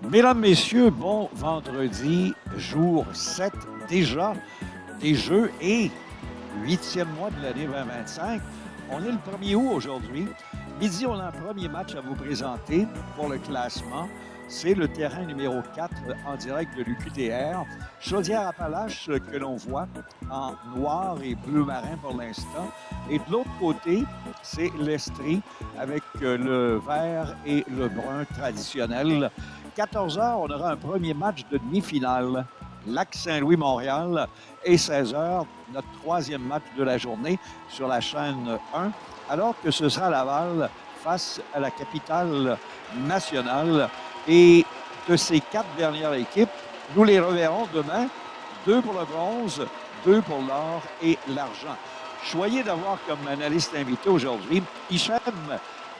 Mesdames, Messieurs, bon vendredi, jour 7 déjà des Jeux et huitième mois de l'année 2025. On est le 1er août aujourd'hui. Midi, on a un premier match à vous présenter pour le classement. C'est le terrain numéro 4 en direct de l'UQTR. Chaudière-Appalaches que l'on voit en noir et bleu marin pour l'instant. Et de l'autre côté, c'est l'Estrie avec le vert et le brun traditionnel. 14 heures, on aura un premier match de demi-finale. Lac-Saint-Louis-Montréal et 16 heures, notre troisième match de la journée sur la chaîne 1, alors que ce sera Laval face à la capitale nationale. Et de ces 4 dernières équipes, nous les reverrons demain, 2 pour le bronze, 2 pour l'or et l'argent. Choyé d'avoir comme analyste invité aujourd'hui Hichem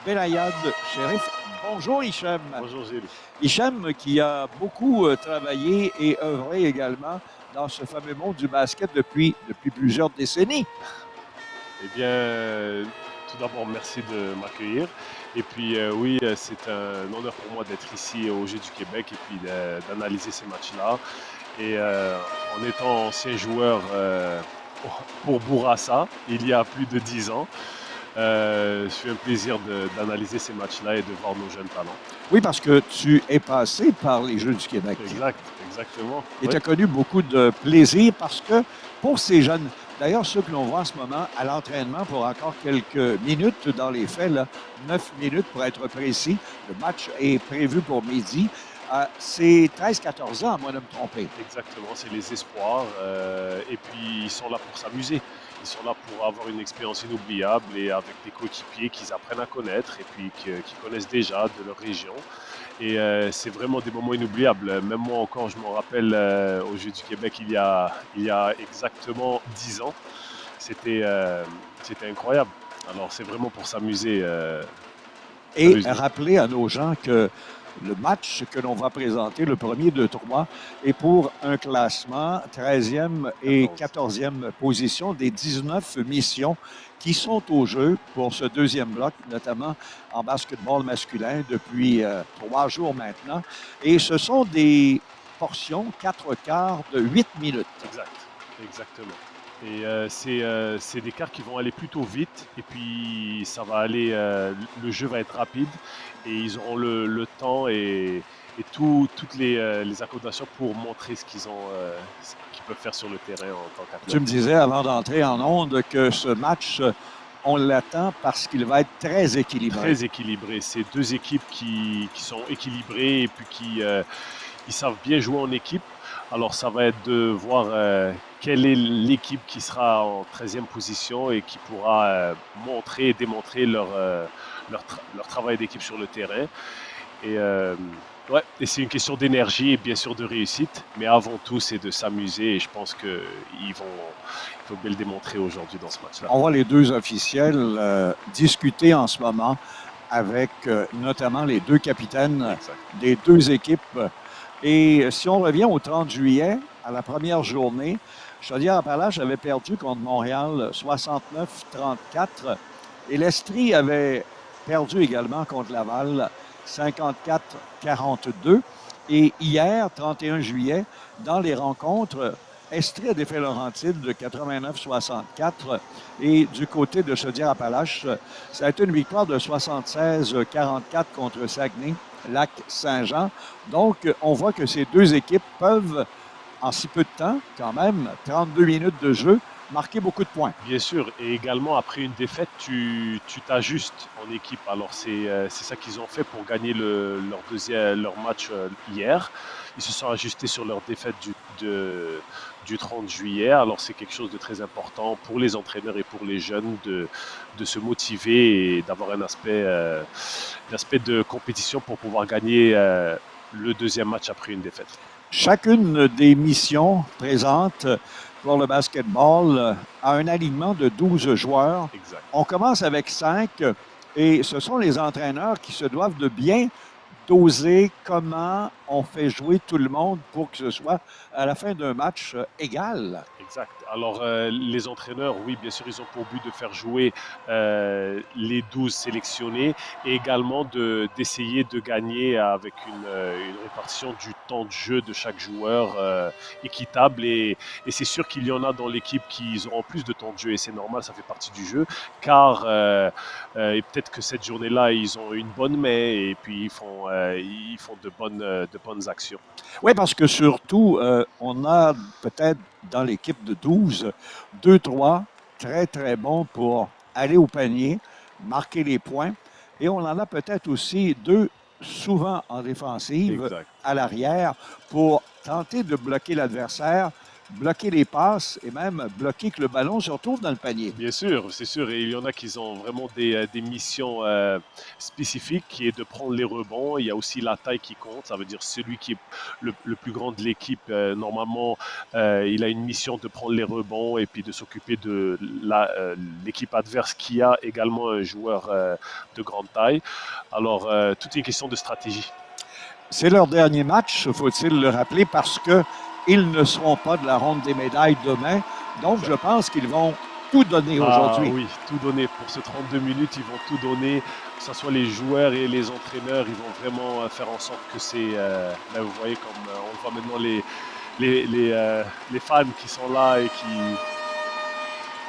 Belayad Cherif. Bonjour Hichem. Bonjour Gilles. Hichem qui a beaucoup travaillé et œuvré également dans ce fameux monde du basket depuis plusieurs décennies. Eh bien, tout d'abord, merci de m'accueillir. Et puis, oui, c'est un honneur pour moi d'être ici aux Jeux du Québec et puis d'analyser ces matchs-là. Et en étant ancien joueur pour Bourassa, il y a plus de 10 ans, je fais un plaisir d'analyser ces matchs-là et de voir nos jeunes talents. Oui, parce que tu es passé par les Jeux du Québec. Exactement. Et tu as connu beaucoup de plaisir parce que pour ces jeunes, d'ailleurs, ceux que l'on voit en ce moment à l'entraînement pour encore quelques minutes dans les faits, là, 9 minutes pour être précis, le match est prévu pour midi. C'est 13-14 ans, à moins de me tromper. Exactement, c'est les espoirs. Et puis, ils sont là pour s'amuser. Ils sont là pour avoir une expérience inoubliable et avec des coéquipiers qu'ils apprennent à connaître et puis qu'ils connaissent déjà de leur région. Et c'est vraiment des moments inoubliables. Même moi encore, je m'en rappelle aux Jeux du Québec il y a exactement 10 ans. C'était incroyable. Alors, c'est vraiment pour s'amuser. Et rappeler à nos gens que le match que l'on va présenter, le premier de 3, est pour un classement 13e et 14e position des 19 missions qui sont au jeu pour ce deuxième bloc, notamment en basketball masculin depuis 3 jours maintenant. Et ce sont des portions, 4 quarts de 8 minutes. Exactement. Et c'est des quarts qui vont aller plutôt vite et puis ça va aller, le jeu va être rapide et ils auront le temps et toutes les accommodations pour montrer ce qu'ils peuvent faire sur le terrain en tant qu'athlète. Tu me disais avant d'entrer en onde que ce match, on l'attend parce qu'il va être très équilibré. Très équilibré. C'est deux équipes qui sont équilibrées et puis qui ils savent bien jouer en équipe. Alors, ça va être de voir quelle est l'équipe qui sera en 13e position et qui pourra montrer et démontrer leur travail d'équipe sur le terrain. Et c'est une question d'énergie et bien sûr de réussite, mais avant tout, c'est de s'amuser et je pense qu'il faut bien le démontrer aujourd'hui dans ce match-là. On voit les deux officiels discuter en ce moment avec notamment les deux capitaines des deux équipes. Et si on revient au 30 juillet, à la première journée, Chaudière-Appalaches avait perdu contre Montréal 69-34 et l'Estrie avait perdu également contre Laval 54-42. Et hier, 31 juillet, dans les rencontres, Estrie a défait Laurentide de 89-64 et du côté de Chaudière-Appalaches, ça a été une victoire de 76-44 contre Saguenay. Lac-Saint-Jean. Donc, on voit que ces deux équipes peuvent, en si peu de temps, quand même, 32 minutes de jeu, marquer beaucoup de points. Bien sûr, et également après une défaite, tu t'ajustes en équipe. Alors c'est ça qu'ils ont fait pour gagner leur match hier. Ils se sont ajustés sur leur défaite du 30 juillet. Alors c'est quelque chose de très important pour les entraîneurs et pour les jeunes de se motiver et d'avoir un aspect de compétition pour pouvoir gagner le deuxième match après une défaite. Chacune des missions présentes pour le basketball a un alignement de 12 joueurs. Exact. On commence avec 5 et ce sont les entraîneurs qui se doivent de bien doser comment on fait jouer tout le monde pour que ce soit à la fin d'un match égal. Exact. Alors, les entraîneurs, oui, bien sûr, ils ont pour but de faire jouer les 12 sélectionnés et également d'essayer de gagner avec une répartition du temps de jeu de chaque joueur équitable. Et c'est sûr qu'il y en a dans l'équipe qui auront plus de temps de jeu et c'est normal, ça fait partie du jeu. Car et peut-être que cette journée-là, ils ont une bonne main et puis ils font de bonnes actions. Oui, parce que surtout, on a peut-être dans l'équipe de 12, 2-3 très, très bons pour aller au panier, marquer les points. Et on en a peut-être aussi 2 souvent en défensive, Exact. à l'arrière, pour tenter de bloquer l'adversaire, bloquer les passes et même bloquer que le ballon se retrouve dans le panier. Bien sûr, c'est sûr. Et il y en a qui ont vraiment des missions spécifiques qui est de prendre les rebonds. Il y a aussi la taille qui compte. Ça veut dire celui qui est le plus grand de l'équipe, normalement, il a une mission de prendre les rebonds et puis de s'occuper de l'équipe adverse qui a également un joueur de grande taille. Alors, tout est une question de stratégie. C'est leur dernier match, faut-il le rappeler, parce qu'ils ne seront pas de la ronde des médailles demain. Donc, je pense qu'ils vont tout donner aujourd'hui. Oui, tout donner. Pour ces 32 minutes, ils vont tout donner. Que ce soit les joueurs et les entraîneurs, ils vont vraiment faire en sorte que c'est... vous voyez, comme on voit maintenant les fans qui sont là et qui...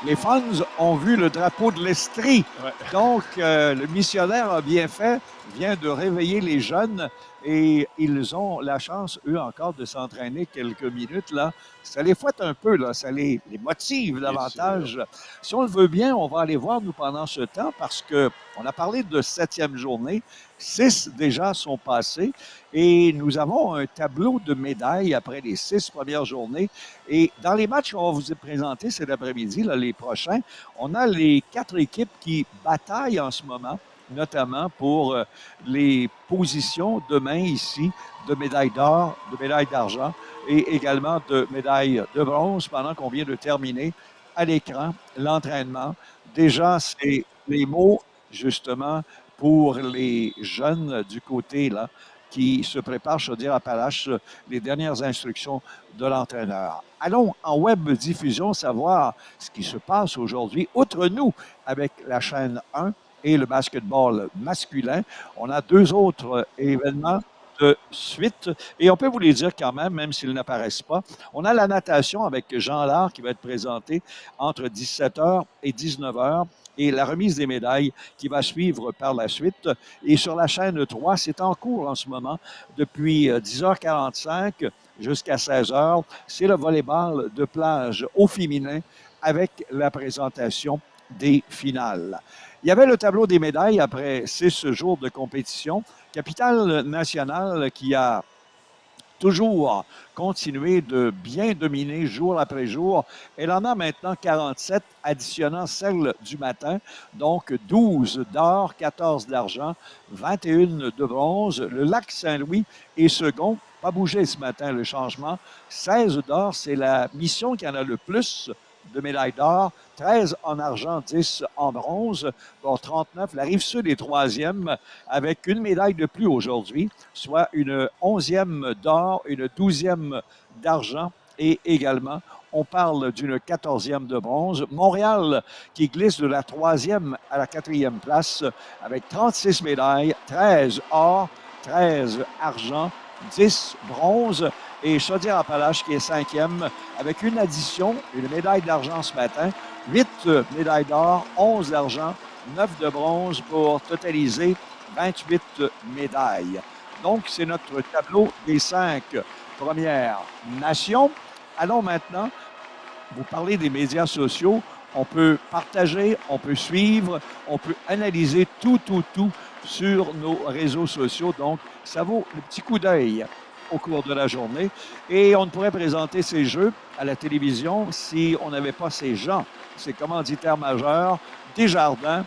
Les fans ont vu le drapeau de l'Estrie. Ouais. Donc, le missionnaire a bien fait, vient de réveiller les jeunes et ils ont la chance, eux encore, de s'entraîner quelques minutes. Là. Ça les fouette un peu, là. Ça les motive davantage. Si on le veut bien, on va aller voir, nous, pendant ce temps, parce qu'on a parlé de 7e journée. 6 déjà sont passés et nous avons un tableau de médailles après les 6 premières journées. Et dans les matchs qu'on va vous présenter cet après-midi, là, les prochains, on a les 4 équipes qui bataillent en ce moment, notamment pour les positions demain ici de médailles d'or, de médailles d'argent et également de médailles de bronze pendant qu'on vient de terminer à l'écran l'entraînement. Déjà, c'est les mots, justement, pour les jeunes du côté là, qui se préparent, je veux dire, Appalaches, les dernières instructions de l'entraîneur. Allons en web diffusion savoir ce qui se passe aujourd'hui, outre nous, avec la chaîne 1 et le basketball masculin. On a 2 autres événements de suite. Et on peut vous les dire quand même s'ils n'apparaissent pas. On a la natation avec Jean Lard qui va être présenté entre 17h et 19h et la remise des médailles qui va suivre par la suite. Et sur la chaîne 3, c'est en cours en ce moment depuis 10h45 jusqu'à 16h. C'est le volleyball de plage au féminin avec la présentation des finales. Il y avait le tableau des médailles après 6 jours de compétition. Capitale nationale qui a toujours continué de bien dominer jour après jour. Elle en a maintenant 47, additionnant celle du matin. Donc 12 d'or, 14 d'argent, 21 de bronze. Le lac Saint-Louis est second. Pas bougé ce matin le changement. 16 d'or, c'est la mission qui en a le plus de médailles d'or, 13 en argent, 10 en bronze, pour 39. La Rive-Sud est 3e avec une médaille de plus aujourd'hui, soit une 11e d'or, une 12e d'argent et également, on parle d'une 14e de bronze. Montréal qui glisse de la 3e à la 4e place avec 36 médailles, 13 or, 13 argent, 10 bronze. Et Chaudière-Appalaches qui est 5e avec une addition, une médaille d'argent ce matin, 8 médailles d'or, 11 d'argent, 9 de bronze pour totaliser 28 médailles. Donc, c'est notre tableau des 5 premières nations. Allons maintenant vous parler des médias sociaux. On peut partager, on peut suivre, on peut analyser tout sur nos réseaux sociaux. Donc, ça vaut le petit coup d'œil au cours de la journée. Et on ne pourrait présenter ces jeux à la télévision si on n'avait pas ces gens, ces commanditaires majeurs, Desjardins,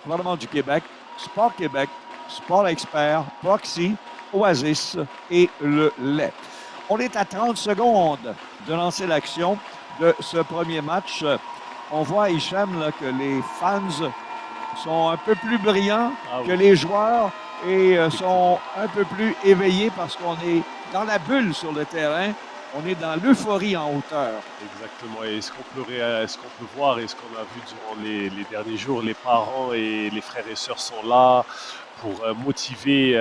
gouvernement du Québec, Sport Québec, Sport Expert, Proxy, Oasis et le lait. On est à 30 secondes de lancer l'action de ce premier match. On voit, Hicham, là, que les fans sont un peu plus brillants que les joueurs. et sont un peu plus éveillés parce qu'on est dans la bulle sur le terrain. On est dans l'euphorie en hauteur. Exactement. Et ce qu'on peut voir et ce qu'on a vu durant les derniers jours, les parents et les frères et sœurs sont là pour motiver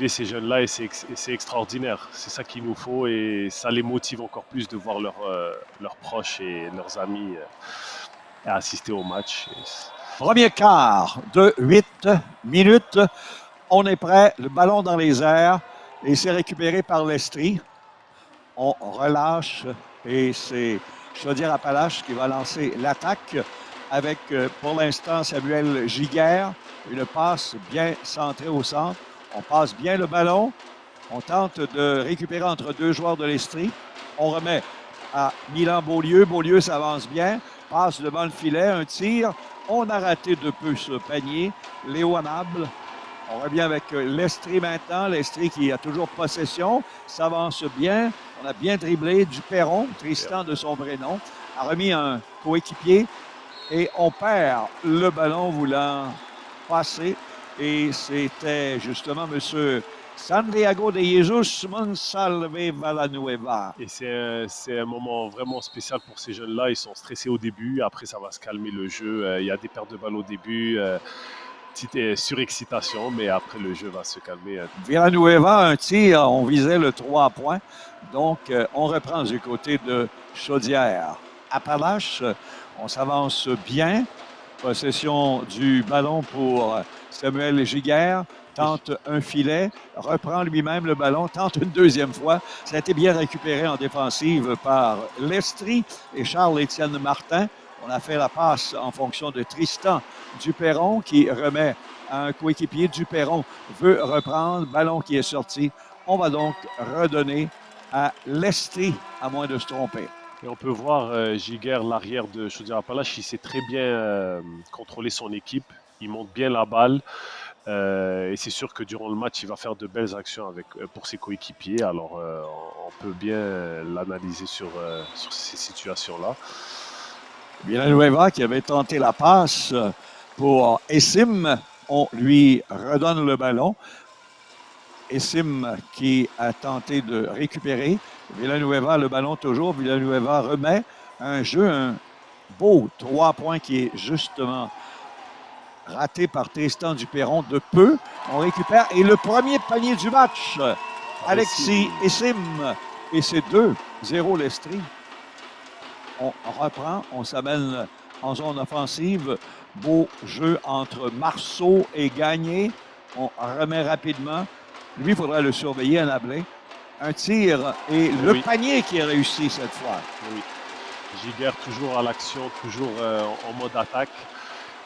ces jeunes-là et c'est extraordinaire. C'est ça qu'il nous faut et ça les motive encore plus de voir leurs proches et leurs amis assister au match. Premier quart de 8 minutes. On est prêt. Le ballon dans les airs et c'est récupéré par l'Estrie. On relâche et c'est Chaudière-Appalaches qui va lancer l'attaque avec, pour l'instant, Samuel Giguère. Une passe bien centrée au centre. On passe bien le ballon. On tente de récupérer entre deux joueurs de l'Estrie. On remet à Milan-Beaulieu. Beaulieu s'avance bien. Passe devant le filet. Un tir. On a raté de peu ce panier. Léo Amable. On revient avec l'Estrie maintenant. L'Estrie qui a toujours possession. S'avance bien. On a bien dribblé. Duperron, Tristan de son vrai nom, a remis un coéquipier. Et on perd le ballon voulant passer. Et c'était justement M. Santiago de Jesus Monsalve Villanueva. Et c'est un moment vraiment spécial pour ces jeunes-là. Ils sont stressés au début. Après, ça va se calmer le jeu. Il y a des pertes de balles au début. Petite surexcitation, mais après, le jeu va se calmer. Villanueva, un tir. On visait le 3 points. Donc, on reprend du côté de Chaudière. Appalaches, on s'avance bien. Possession du ballon pour Samuel Giguère. Tente un filet, reprend lui-même le ballon, tente une deuxième fois. Ça a été bien récupéré en défensive par l'Estrie et Charles-Étienne Martin. On a fait la passe en fonction de Tristan Duperron qui remet à un coéquipier. Duperron veut reprendre, ballon qui est sorti. On va donc redonner à l'Estrie, à moins de se tromper. Et on peut voir Giguère, l'arrière de Chaudière-Appalaches, il sait très bien contrôler son équipe. Il monte bien la balle. Et c'est sûr que durant le match, il va faire de belles actions pour ses coéquipiers. Alors, on peut bien l'analyser sur ces situations-là. Villanueva qui avait tenté la passe pour Essim. On lui redonne le ballon. Essim qui a tenté de récupérer. Villanueva, le ballon toujours. Villanueva remet un jeu, un beau 3 points qui est justement raté par Tristan Duperron de peu. On récupère. Et le premier panier du match, Alexis Essim. Et c'est 2-0 l'Estrie. On reprend, on s'amène en zone offensive. Beau jeu entre Marceau et Gagné. On remet rapidement. Lui, il faudra le surveiller à Nablé. Un tir et le panier qui est réussi cette fois. Oui. Giguère toujours à l'action, toujours en mode attaque.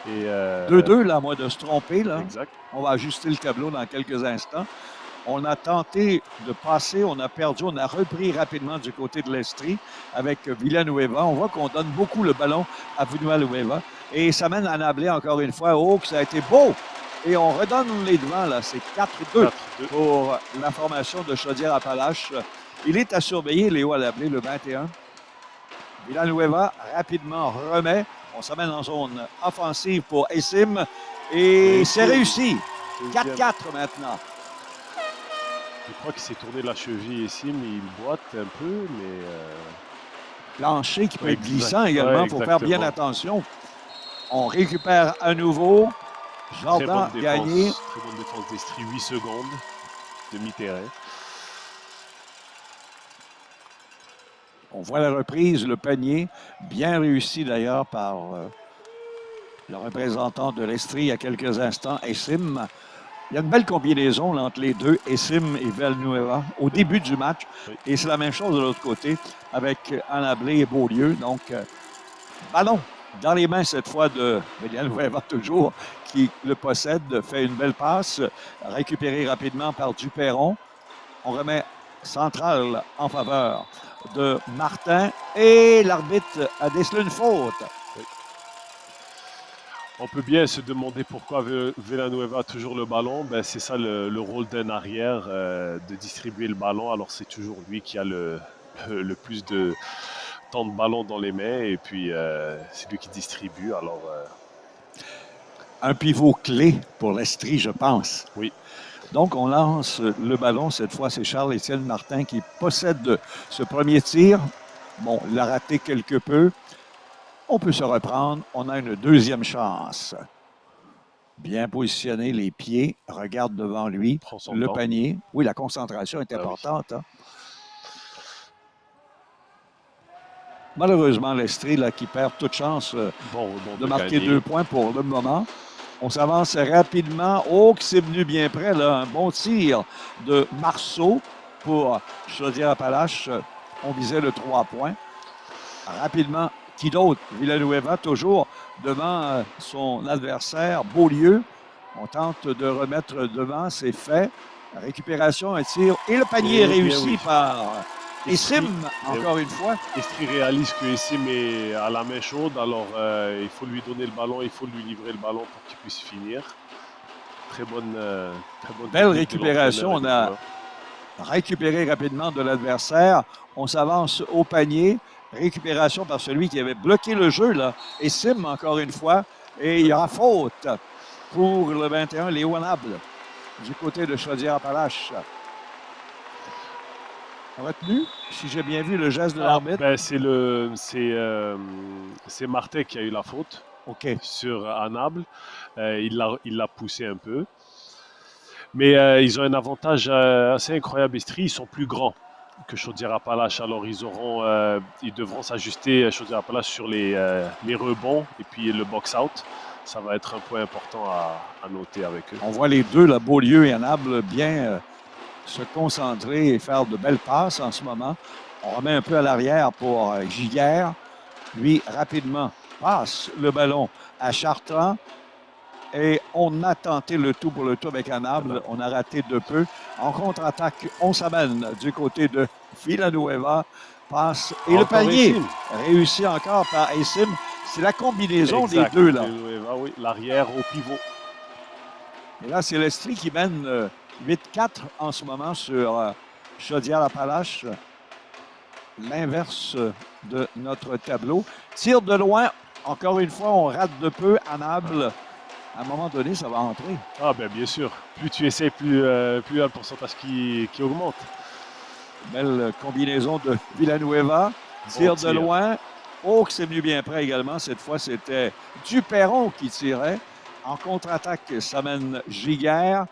2-2, là, à moins de se tromper. Là. Exact. On va ajuster le tableau dans quelques instants. On a tenté de passer, on a perdu, on a repris rapidement du côté de l'Estrie avec Villanueva. On voit qu'on donne beaucoup le ballon à Villanueva. Et ça mène à Nablé encore une fois. Oh, que ça a été beau! Et on redonne les devants, là. C'est 4-2 pour la formation de Chaudière-Appalaches. Il est à surveiller, Léo Nablé, le 21. Villanueva rapidement remet. On s'amène en zone offensive pour Essim. Et c'est réussi. 4-4 maintenant. Je crois qu'il s'est tourné la cheville ici, mais il boite un peu, mais... Plancher qui peut être glissant également, il faut faire bien attention. On récupère à nouveau. Jordan Gagné. Très bonne défense d'Estrie, 8 secondes, demi-terrain. On voit la reprise, le panier, bien réussi d'ailleurs par le représentant de l'Estrie il y a quelques instants, Essim. Il y a une belle combinaison là, entre les deux, Essim et Villanueva, au début du match. Oui. Et c'est la même chose de l'autre côté avec Anablé et Beaulieu. Donc, ballon dans les mains cette fois de Villanueva toujours, qui le possède, fait une belle passe, récupérée rapidement par Duperron. On remet central en faveur de Martin et l'arbitre a décelé une faute. Oui. On peut bien se demander pourquoi Villanueva a toujours le ballon. Ben, c'est ça le rôle d'un arrière, de distribuer le ballon. Alors c'est toujours lui qui a le plus de de ballon dans les mains et puis c'est lui qui distribue. Alors un pivot clé pour l'Estrie, je pense. Oui. Donc, on lance le ballon. Cette fois, c'est Charles-Étienne Martin qui possède ce premier tir. Bon, il a raté quelque peu. On peut se reprendre. On a une deuxième chance. Bien positionné, les pieds, regarde devant lui, Prend son le temps. panier. Oui, la concentration est Ah oui. importante. Hein? Malheureusement, l'Estrie, là, qui perd toute chance Bon rebond de marquer gagner. 2 points pour le moment. On s'avance rapidement. Oh, que c'est venu bien près, là. Un bon tir de Marceau pour Chaudière-Appalaches. On visait le 3 points. Rapidement, qui d'autre? Villanueva, toujours devant son adversaire, Beaulieu. On tente de remettre devant, c'est fait. Récupération, un tir. Et le panier est réussi par Essim, encore une fois. Estrie réalise que Essim est à la main chaude, alors il faut lui donner le ballon, il faut lui livrer le ballon pour qu'il puisse finir. Très bonne Belle récupération. On a récupéré rapidement de l'adversaire. On s'avance au panier. Récupération par celui qui avait bloqué le jeu, là. Essim, encore une fois. Et il y aura faute pour le 21, Léo Nable, du côté de Chaudière-Appalaches. Retenu, si j'ai bien vu le geste de l'arbitre. Ben c'est Martin qui a eu la faute sur Anable. Il l'a poussé un peu. Mais ils ont un avantage assez incroyable, Estrie. Ils sont plus grands que Chaudière-Appalaches. Alors ils devront s'ajuster Chaudière-Appalaches sur les rebonds et puis le box-out. Ça va être un point important à noter avec eux. On voit les deux, là, Beaulieu et Anable, bien se concentrer et faire de belles passes en ce moment. On remet un peu à l'arrière pour Giguère. Lui, rapidement, passe le ballon à Chartrand. Et on a tenté le tout pour le tout avec Anable. On a raté de peu. En contre-attaque, on s'amène du côté de Villanueva. Passe. Et le panier réussi encore par Essim. C'est la combinaison des deux, là. Villanueva, oui, l'arrière au pivot. Et là, c'est l'Estrie qui mène 8-4 en ce moment sur Chaudière-Appalaches. L'inverse de notre tableau. Tir de loin. Encore une fois, on rate de peu. Anable. À un moment donné, ça va entrer. Ah ben bien sûr. Plus tu essaies, plus il y a le pourcentage qui augmente. Belle combinaison de Villanueva. Tir de loin. Oh, que c'est venu bien près également. Cette fois, c'était Duperron qui tirait. En contre-attaque, ça mène Giguère.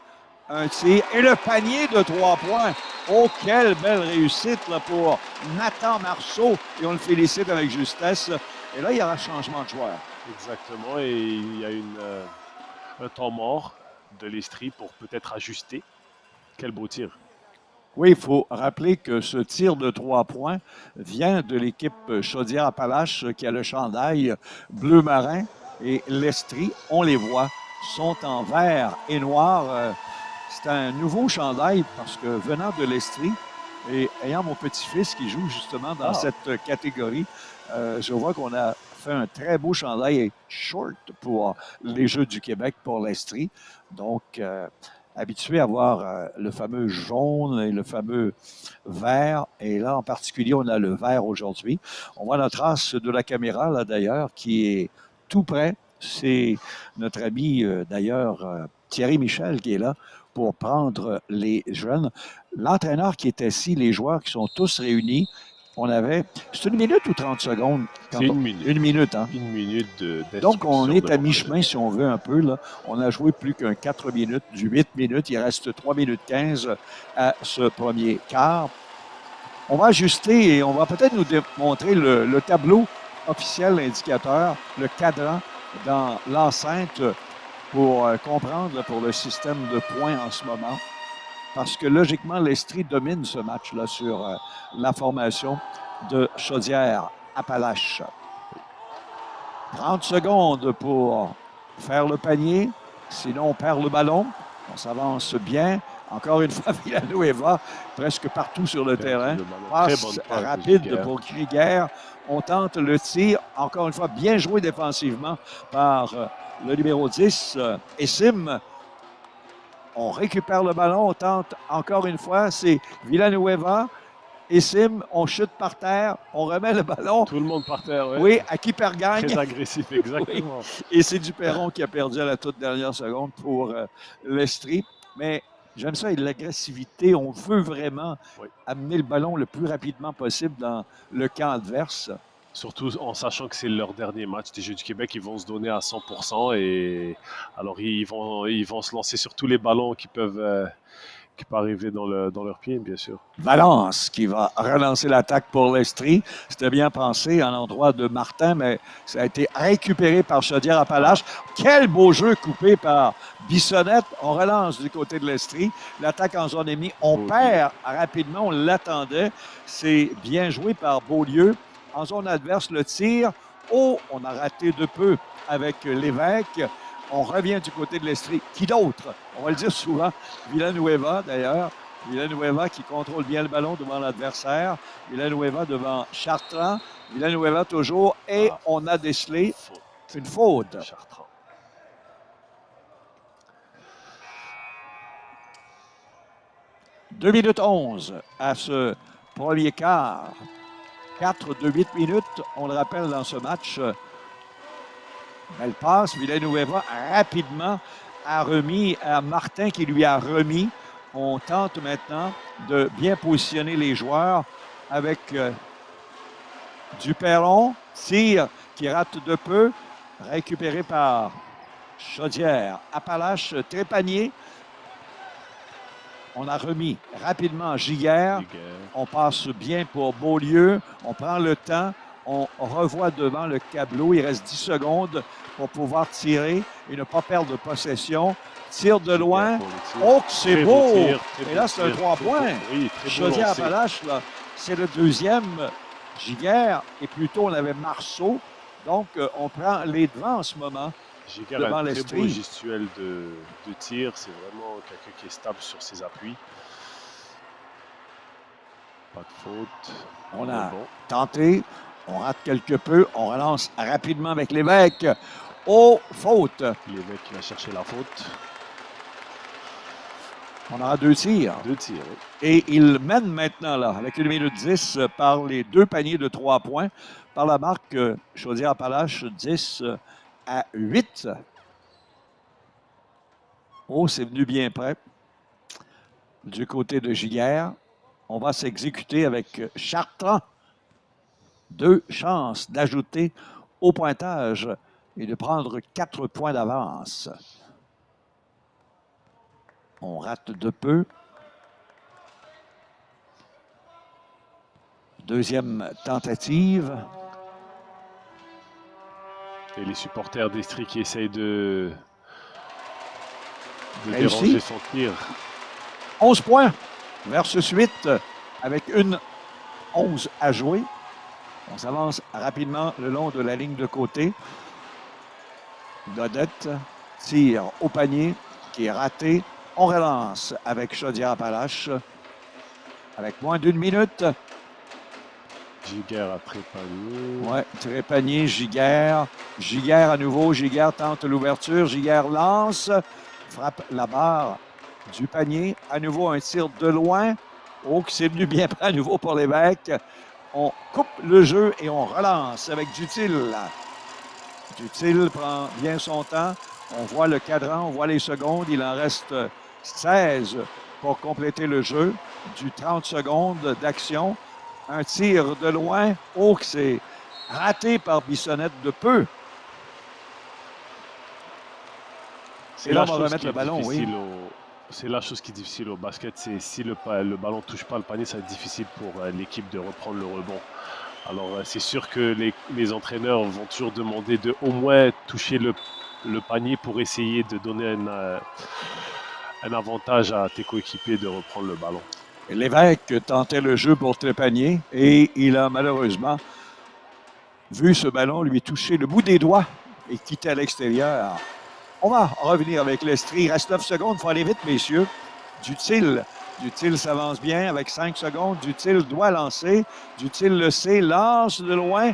Un tir. Et le panier de 3 points. Oh, quelle belle réussite là, pour Nathan Marceau. Et on le félicite avec justesse. Et là, il y aura changement de joueur. Exactement. Et il y a un temps mort de l'Estrie pour peut-être ajuster. Quel beau tir. Oui, il faut rappeler que ce tir de 3 points vient de l'équipe Chaudière-Appalaches qui a le chandail bleu marin et l'Estrie, on les voit, sont en vert et noir. C'est un nouveau chandail parce que venant de l'Estrie et ayant mon petit-fils qui joue justement dans cette catégorie, je vois qu'on a fait un très beau chandail short pour les Jeux du Québec pour l'Estrie. Donc, habitué à voir le fameux jaune et le fameux vert. Et là, en particulier, on a le vert aujourd'hui. On voit la trace de la caméra, là, d'ailleurs, qui est tout près. C'est notre ami, d'ailleurs, Thierry Michel, qui est là pour prendre les jeunes. L'entraîneur qui est assis, les joueurs qui sont tous réunis, on avait... C'est 1 minute ou 30 secondes? C'est 1 minute. 1 minute, hein? 1 minute Donc, on est à mi-chemin, si on veut, un peu. Là. On a joué plus qu'un 4 minutes, du 8 minutes. Il reste 3 minutes 15 à ce premier quart. On va ajuster et on va peut-être nous montrer le tableau officiel indicateur, le cadran dans l'enceinte pour comprendre pour le système de points en ce moment. Parce que logiquement, l'Estrie domine ce match-là sur la formation de Chaudière-Appalaches. 30 secondes pour faire le panier. Sinon, on perd le ballon. On s'avance bien. Encore une fois, Villanueva, presque partout sur le terrain. Passe rapide pour Giguère. On tente le tir. Encore une fois, bien joué défensivement par le numéro 10, Essim. On récupère le ballon. On tente encore une fois. C'est Villanueva. et Sim, on chute par terre, on remet le ballon. Tout le monde par terre, ouais. Oui, à qui perd gagne. Très agressif, exactement. Et c'est Duperron qui a perdu à la toute dernière seconde pour l'Estrie. Mais j'aime ça, et l'agressivité. On veut vraiment Oui. amener le ballon le plus rapidement possible dans le camp adverse. Surtout en sachant que c'est leur dernier match des Jeux du Québec, ils vont se donner à 100% et alors ils vont se lancer sur tous les ballons qui peuvent arriver dans leur pied, bien sûr. Valence qui va relancer l'attaque pour l'Estrie. C'était bien pensé à l'endroit de Martin, mais ça a été récupéré par Chaudière-Appalaches. Quel beau jeu coupé par Bissonnette. On relance du côté de l'Estrie. L'attaque en zone ennemie. On perd rapidement, on l'attendait. C'est bien joué par Beaulieu. En zone adverse, le tir. Oh, on a raté de peu avec Lévesque. On revient du côté de l'Estrie. Qui d'autre? On va le dire souvent. Villanueva, d'ailleurs. Villanueva qui contrôle bien le ballon devant l'adversaire. Villanueva devant Chartrand. Villanueva toujours. Et on a décelé une faute. Chartrand. Deux minutes 11 à ce premier quart. 4 de 8 minutes, on le rappelle dans ce match. Belle passe. Villanueva rapidement a remis à Martin qui lui a remis. On tente maintenant de bien positionner les joueurs avec Duperron. Tir qui rate de peu. Récupéré par Chaudière. Appalaches, Trépanier. On a remis rapidement Giguère. On passe bien pour Beaulieu. On prend le temps. On revoit devant le tableau. Il reste 10 secondes pour pouvoir tirer et ne pas perdre de possession. Tire de loin. Oh, c'est beau! Et là, c'est un 3 points. Oui, Chaudière-Appalaches, c'est le deuxième. Giguère. Et plutôt, on avait Marceau. Donc, on prend les devants en ce moment. Giguère a un très beau gestuel de tir. C'est vraiment quelqu'un qui est stable sur ses appuis. Pas de faute. On a tenté. On rate quelque peu. On relance rapidement avec Lévesque. Oh, faute. Lévesque qui va chercher la faute. On aura 2 tirs. 2 tirs, oui. Et il mène maintenant, là, avec 1 minute 10, par les 2 paniers de 3 points, par la marque Chaudière-Appalaches, 10 à 8. Oh, c'est venu bien près. Du côté de Giguère, on va s'exécuter avec Chartrand. 2 chances d'ajouter au pointage et de prendre 4 points d'avance. On rate de peu. Deuxième tentative. Et les supporters d'Estrie qui essayent de déranger son tir. 11 points versus 8 avec une 11 à jouer. On s'avance rapidement le long de la ligne de côté. Dodette tire au panier qui est raté. On relance avec Chaudière-Appalaches avec moins d'1 minute. Giguère à Trépanier. Oui, Trépanier, Giguère. Giguère à nouveau. Giguère tente l'ouverture. Giguère lance. Frappe la barre du panier. À nouveau, un tir de loin. Oh, qui s'est venu bien près à nouveau pour Lévesque. On coupe le jeu et on relance avec Dutil. Dutil prend bien son temps. On voit le cadran, on voit les secondes. Il en reste 16 pour compléter le jeu. Du 30 secondes d'action. Un tir de loin. Oh, que c'est raté par Bissonnette de peu. C'est là qu'on va remettre le ballon, oui. C'est la chose qui est difficile au basket. C'est si le ballon ne touche pas le panier, ça va être difficile pour l'équipe de reprendre le rebond. Alors, c'est sûr que les entraîneurs vont toujours demander de au moins toucher le panier pour essayer de donner un avantage à tes coéquipiers de reprendre le ballon. Lévesque tentait le jeu pour Trépanier et il a malheureusement vu ce ballon lui toucher le bout des doigts et quitter à l'extérieur. On va revenir avec l'Estrie. Il reste 9 secondes. Il faut aller vite, messieurs. Dutil s'avance bien avec 5 secondes. Dutil doit lancer. Dutil le sait, lance de loin.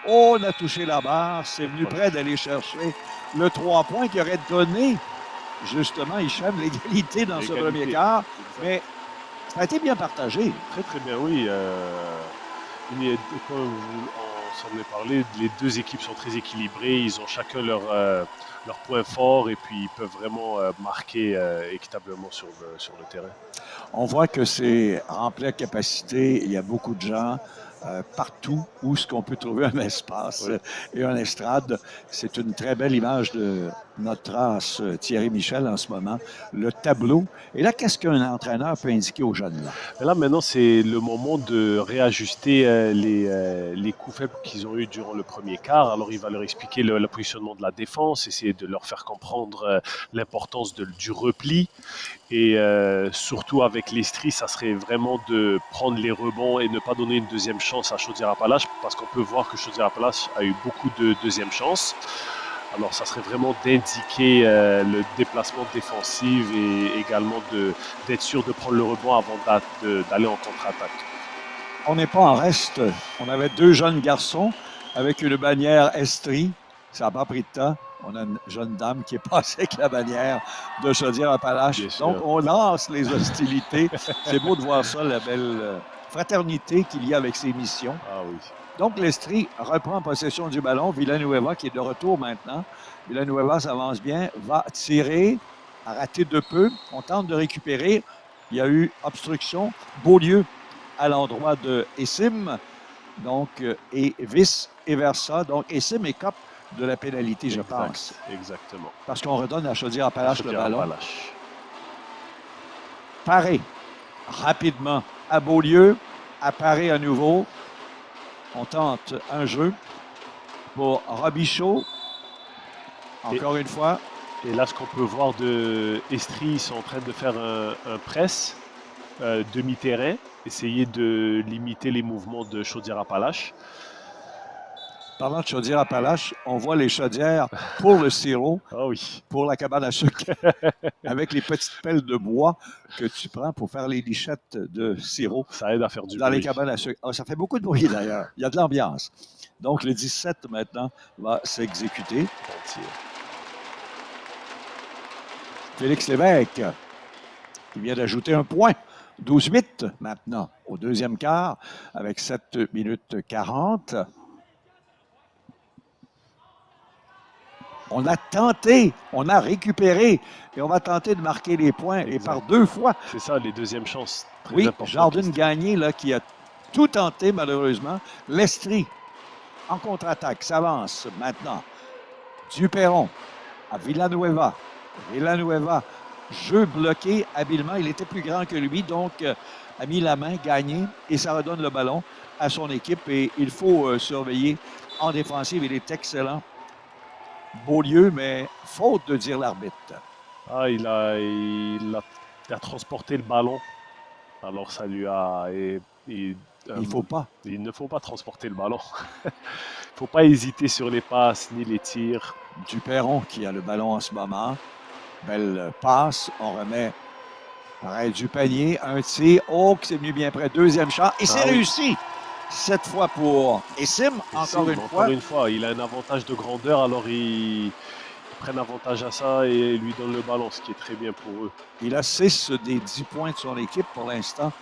Oh, on a touché la barre. C'est venu près d'aller chercher le 3 points qui aurait donné, justement, Hicham, l'égalité dans ce premier quart. Mais Ça a été bien partagé. Très très bien, oui. Comme on s'en est parlé, les deux équipes sont très équilibrées. Ils ont chacun leur point fort et puis ils peuvent vraiment marquer équitablement sur le terrain. On voit que c'est rempli à capacité. Il y a beaucoup de gens partout où ce qu'on peut trouver un espace Oui. et une estrade. C'est une très belle image de notre race Thierry Michel en ce moment. Le tableau. Et là, qu'est-ce qu'un entraîneur peut indiquer aux jeunes là? Mais là, maintenant, c'est le moment de réajuster les coups faibles qu'ils ont eus durant le premier quart. Alors, il va leur expliquer le positionnement de la défense, essayer de leur faire comprendre l'importance du repli. Et surtout avec l'Estrie, ça serait vraiment de prendre les rebonds et ne pas donner une deuxième chance à Chaudière-Appalaches, parce qu'on peut voir que Chaudière-Appalaches a eu beaucoup de deuxième chances. Alors, ça serait vraiment d'indiquer le déplacement défensif et également d'être sûr de prendre le rebond avant d'aller en contre-attaque. On n'est pas en reste. On avait deux jeunes garçons avec une bannière Estrie. Ça n'a pas pris de temps. On a une jeune dame qui est passée avec la bannière de Chaudière-Appalaches. Bien sûr. Donc, on lance les hostilités. C'est beau de voir ça, la belle fraternité qu'il y a avec ces missions. Ah oui. Donc, l'Estrie reprend possession du ballon. Villanueva qui est de retour maintenant. Villanueva s'avance bien, va tirer, a raté de peu. On tente de récupérer. Il y a eu obstruction. Beaulieu à l'endroit de Essim, donc, et vice versa. Donc, Essim écope de la pénalité, je pense. Exactement. Parce qu'on redonne à Chaudière-Appalaches le ballon. Chaudière-Appalaches. Paré rapidement à Beaulieu, apparaît à nouveau. On tente un jeu pour Robichaud. Encore une fois. Et là, ce qu'on peut voir de Estrie, ils sont en train de faire un press demi-terrain, essayer de limiter les mouvements de Chaudière-Appalaches. Parlant de Chaudière-Appalaches, on voit les chaudières pour le sirop, Ah oui. pour la cabane à sucre, avec les petites pelles de bois que tu prends pour faire les lichettes de sirop. Ça aide à faire du dans bruit. Les cabanes à sucre. Ah, ça fait beaucoup de bruit d'ailleurs. Il y a de l'ambiance. Donc le 17 maintenant va s'exécuter. Bon tir. Félix Lévesque qui vient d'ajouter un point. 12-8 maintenant au deuxième quart avec 7 minutes 40. On a tenté, on a récupéré et on va tenter de marquer les points. Exact. Et par deux fois. C'est ça, les deuxièmes chances. Très oui, Jardine Gagné là, qui a tout tenté malheureusement. L'Estrie en contre-attaque s'avance maintenant. Duperron à Villanueva. Villanueva, jeu bloqué habilement. Il était plus grand que lui, donc a mis la main, gagné, et ça redonne le ballon à son équipe. Et il faut surveiller en défensive. Il est excellent. Beaulieu, mais faute de dire l'arbitre. Ah, il a transporté le ballon. Alors ça lui a... il faut pas. Il ne faut pas transporter le ballon. Il ne faut pas hésiter sur les passes ni les tirs. Duperron qui a le ballon en ce moment. Belle passe. On remet pareil du panier. Un tir. Oh, c'est venu bien près. Deuxième shot. Et c'est réussi. Cette fois pour Essim. Encore une fois. Il a un avantage de grandeur. Alors ils prennent avantage à ça et lui donnent le ballon, ce qui est très bien pour eux. Il a 6 des 10 points de son équipe pour l'instant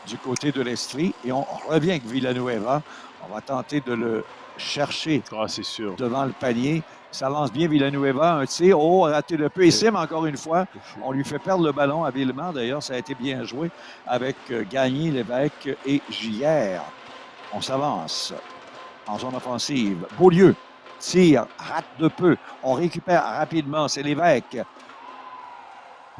du côté de l'Estrie. Et on revient avec Villanueva. On va tenter de le chercher c'est sûr. Devant le panier. Ça lance bien Villanueva. Un tir. Oh, raté de peu. Essim, encore une fois. On lui fait perdre le ballon habilement. D'ailleurs, ça a été bien joué avec Gagné, Lévesque et Giguère. On s'avance en zone offensive. Beaulieu tire, rate de peu. On récupère rapidement. C'est Lévesque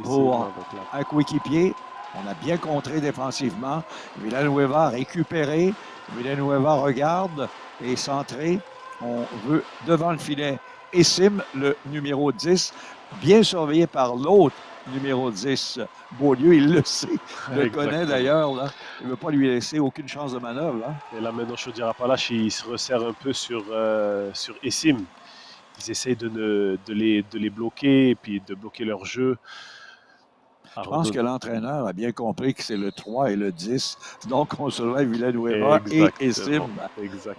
pour un coéquipier. On a bien contré défensivement. Villanueva récupéré. Villanueva regarde et centré. On veut devant le filet. Essim, le numéro 10, bien surveillé par l'autre numéro 10, Beaulieu. Il le sait, le connaît d'ailleurs. Là. Il ne veut pas lui laisser aucune chance de manœuvre. Là. Et là, maintenant, Chaudière-Appalaches, il se resserre un peu sur Essim. Ils essayent de les bloquer et puis de bloquer leur jeu. Je pense que l'entraîneur a bien compris que c'est le 3 et le 10. Donc, on se lève Villanueva et Essim.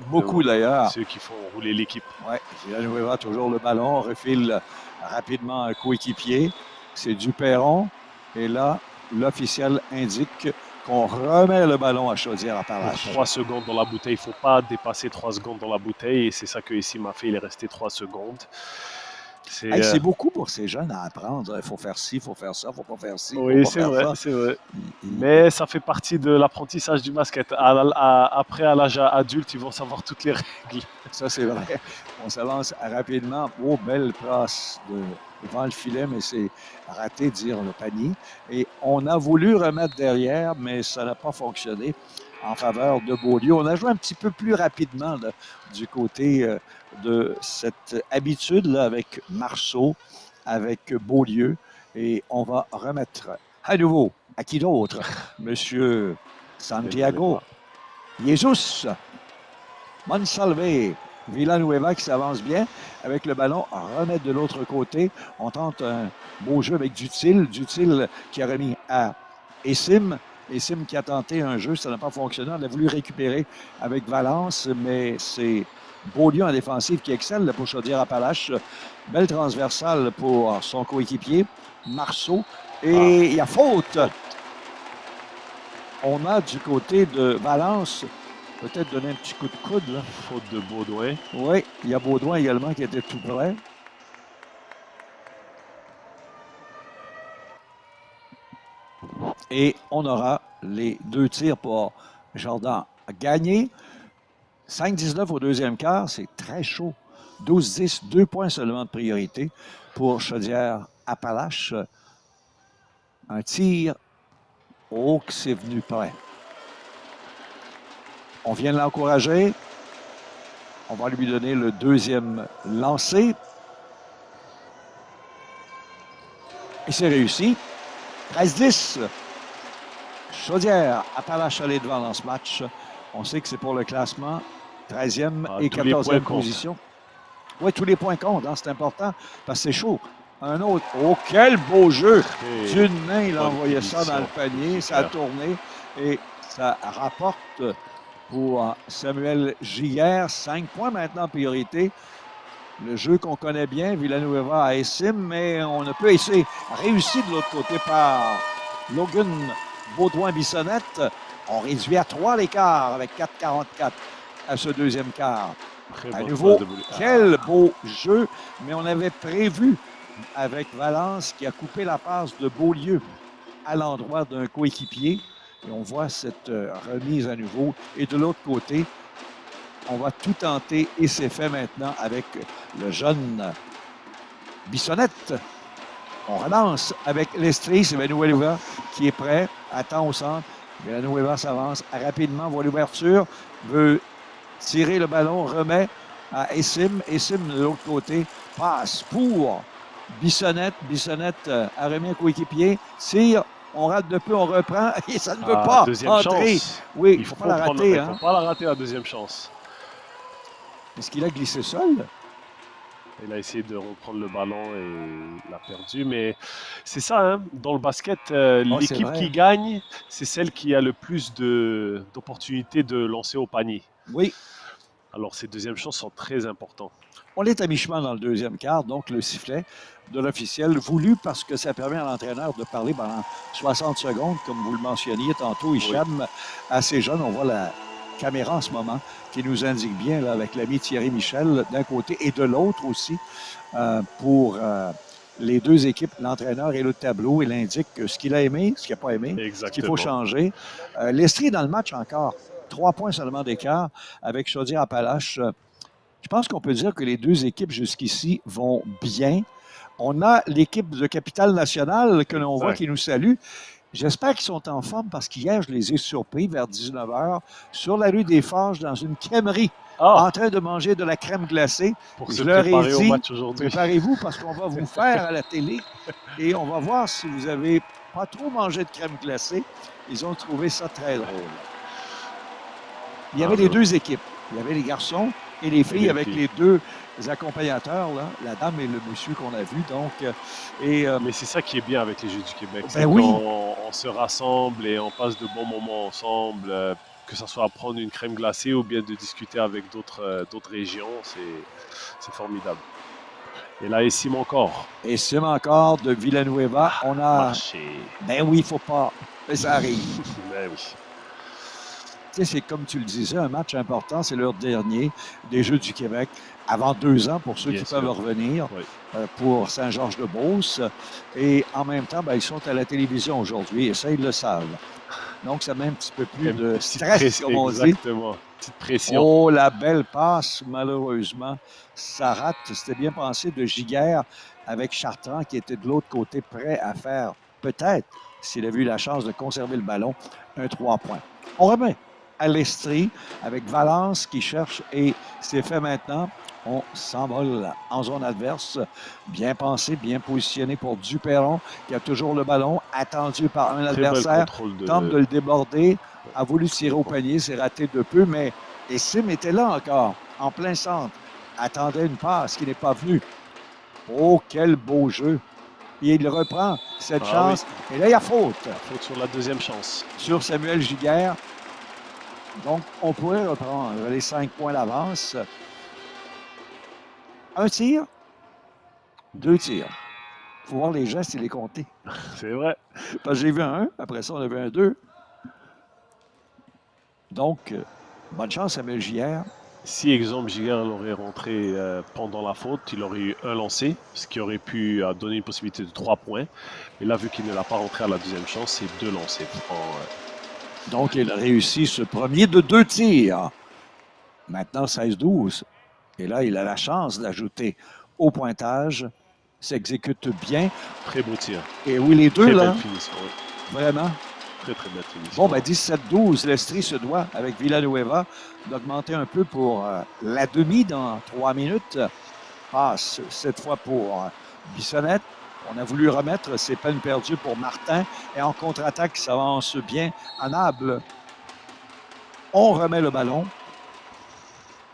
Beaucoup d'ailleurs. Ceux qui font rouler l'équipe. Oui, Villanueva toujours le ballon, refile rapidement un coéquipier. C'est Duperron. Et là, l'officiel indique qu'on remet le ballon à Pour Chaudière-Appalaches. 3 secondes dans la bouteille, il ne faut pas dépasser 3 secondes dans la bouteille. Et c'est ça que ici m'a fait. Il est resté 3 secondes. Hey, c'est beaucoup pour ces jeunes à apprendre. Il faut faire ci, il faut faire ça, il ne faut pas faire ci, il ne Oui, faut pas c'est faire vrai, ça. c'est vrai. Mais ça fait partie de l'apprentissage du basket. Après, à l'âge adulte, ils vont savoir toutes les règles. Ça, c'est vrai. On s'avance rapidement. Oh, belle passe devant le filet, mais c'est raté, dire le panier. Et on a voulu remettre derrière, mais ça n'a pas fonctionné en faveur de Beaulieu. On a joué un petit peu plus rapidement là, du côté de cette habitude-là avec Marceau, avec Beaulieu. Et on va remettre à nouveau, à qui d'autre? Monsieur Santiago. Jesus. Monsalve. Villanueva qui s'avance bien avec le ballon, remettre de l'autre côté. On tente un beau jeu avec Dutil. Dutil qui a remis à Essim. Essim qui a tenté un jeu, ça n'a pas fonctionné. On a voulu récupérer avec Valence, mais c'est Beaulieu en défensive qui excelle pour Chaudière-Appalaches. Belle transversale pour son coéquipier, Marceau. Et il y a faute. On a du côté de Valence peut-être donner un petit coup de coude. Là. Faute de Baudouin. Oui, il y a Baudouin également qui était tout près. Et on aura les 2 tirs pour Jordan gagné. 5-19 au deuxième quart, c'est très chaud. 12-10, 2 points seulement de priorité pour Chaudière-Appalaches. Un tir, oh, que c'est venu près. On vient de l'encourager. On va lui donner le deuxième lancer. Et c'est réussi. 13-10. Chaudière-Appalaches allait devant dans ce match. On sait que c'est pour le classement. 13e et 14e position. Oui, tous les points comptent. Hein, c'est important parce que c'est chaud. Un autre. Oh, quel beau jeu! D'une main, il a envoyé ça dans le panier. Ça a tourné et ça rapporte pour Samuel Giguère. 5 points maintenant en priorité. Le jeu qu'on connaît bien, Villanueva à Essim, mais on ne peut essayer. Réussi de l'autre côté par Logan Baudouin-Bissonnette. On réduit à 3 l'écart avec 4,44 à ce deuxième quart. À nouveau, quel beau jeu, mais on avait prévu avec Valence qui a coupé la passe de Beaulieu à l'endroit d'un coéquipier. Et on voit cette remise à nouveau. Et de l'autre côté, on va tout tenter et c'est fait maintenant avec le jeune Bissonnette. On relance avec l'Estrie, c'est Villanueva qui est prêt, attend au centre. Villanueva s'avance rapidement, voit l'ouverture, veut tirer le ballon, remet à Essim. Essim de l'autre côté, passe pour Bissonnette. Bissonnette a remis un coéquipier, tire, on rate de peu, on reprend et ça ne veut pas entrer. Chance. Oui, il ne faut pas la rater. Il ne faut pas la rater la deuxième chance. Est-ce qu'il a glissé seul? Il a essayé de reprendre le ballon et l'a perdu. Mais c'est ça, hein, dans le basket, l'équipe qui gagne, c'est celle qui a le plus d'opportunités de lancer au panier. Oui. Alors ces deuxièmes chances sont très importantes. On est à mi-chemin dans le deuxième quart, donc le sifflet de l'officiel, voulu parce que ça permet à l'entraîneur de parler pendant 60 secondes, comme vous le mentionniez tantôt, Hicham, à ces jeunes. On voit la caméra en ce moment qui nous indique bien là, avec l'ami Thierry Michel d'un côté et de l'autre aussi pour les deux équipes, l'entraîneur et le tableau. Il indique ce qu'il a aimé, ce qu'il n'a pas aimé, ce qu'il faut changer. L'Estrie est dans le match encore. 3 points seulement d'écart avec Chaudière-Appalaches. Je pense qu'on peut dire que les deux équipes jusqu'ici vont bien. On a l'équipe de Capitale-Nationale que l'on voit qui nous salue. J'espère qu'ils sont en forme parce qu'hier, je les ai surpris vers 19h sur la rue des Forges dans une crèmerie en train de manger de la crème glacée. Pour je leur ai dit, préparez-vous parce qu'on va vous faire à la télé et on va voir si vous n'avez pas trop mangé de crème glacée. Ils ont trouvé ça très drôle. Il y avait les deux équipes. Il y avait les garçons et les filles avec les deux accompagnateurs, là, la dame et le monsieur qu'on a vu. Donc, mais c'est ça qui est bien avec les Jeux du Québec. Ben oui. On se rassemble et on passe de bons moments ensemble, que ce soit à prendre une crème glacée ou bien de discuter avec d'autres régions. C'est formidable. Et là, il cime encore. Et sim encore de Villanueva. On a... Marché. Ben oui, il ne faut pas. Mais ça arrive. Ben oui. Tu sais, c'est comme tu le disais, un match important, c'est leur dernier des Jeux du Québec. Avant 2 ans, pour ceux Bien qui sûr. peuvent revenir, Oui. pour Saint-Georges-de-Beauce. Et en même temps, ben, ils sont à la télévision aujourd'hui et ça, ils le savent. Donc, ça met un petit peu plus Une de petite stress, comme on dit. Exactement. Petite pression. Oh, la belle passe, malheureusement. Ça rate. C'était bien pensé de Giguère avec Chartrand qui était de l'autre côté, prêt à faire, peut-être, s'il avait eu la chance de conserver le ballon, un 3 points. On remet à l'Estrie avec Valence qui cherche et c'est fait maintenant. On s'envole en zone adverse. Bien pensé, bien positionné pour Duperron qui a toujours le ballon, attendu par un Très bel adversaire, contrôle tente de de. le déborder, a voulu tirer au panier, c'est raté de peu, mais et Sim était là encore, en plein centre, attendait une passe qui n'est pas venue. Oh, quel beau jeu! Et il reprend cette Ah oui. chance. Et là, il y a faute Faute sur la deuxième chance. sur Samuel Giguère. Donc, on pourrait reprendre les 5 points d'avance. Un tir, 2 tirs. Il faut voir les gestes et les compter. C'est vrai. Parce que j'ai vu un 1, après ça, on avait un 2. Donc, bonne chance, Samuel Giguère. Si, exemple, Giga aurait rentré pendant la faute, il aurait eu un lancé, ce qui aurait pu donner une possibilité de 3 points. Mais là, vu qu'il ne l'a pas rentré à la deuxième chance, c'est 2 lancés. Donc, il a réussi ce premier de 2 tirs. Maintenant, 16-12. Et là, il a la chance d'ajouter au pointage. S'exécute bien. Très beau tir. Et oui, les deux, Très là, belle finition. Oui. vraiment. Très, très belle finition. Bon, ben 17-12, l'Estrie se doit, avec Villanueva, d'augmenter un peu pour la demi dans 3 minutes. Passe cette fois pour Bissonnette. On a voulu remettre, c'est peine perdue pour Martin. Et en contre-attaque, ça avance bien. Anable, on remet le ballon.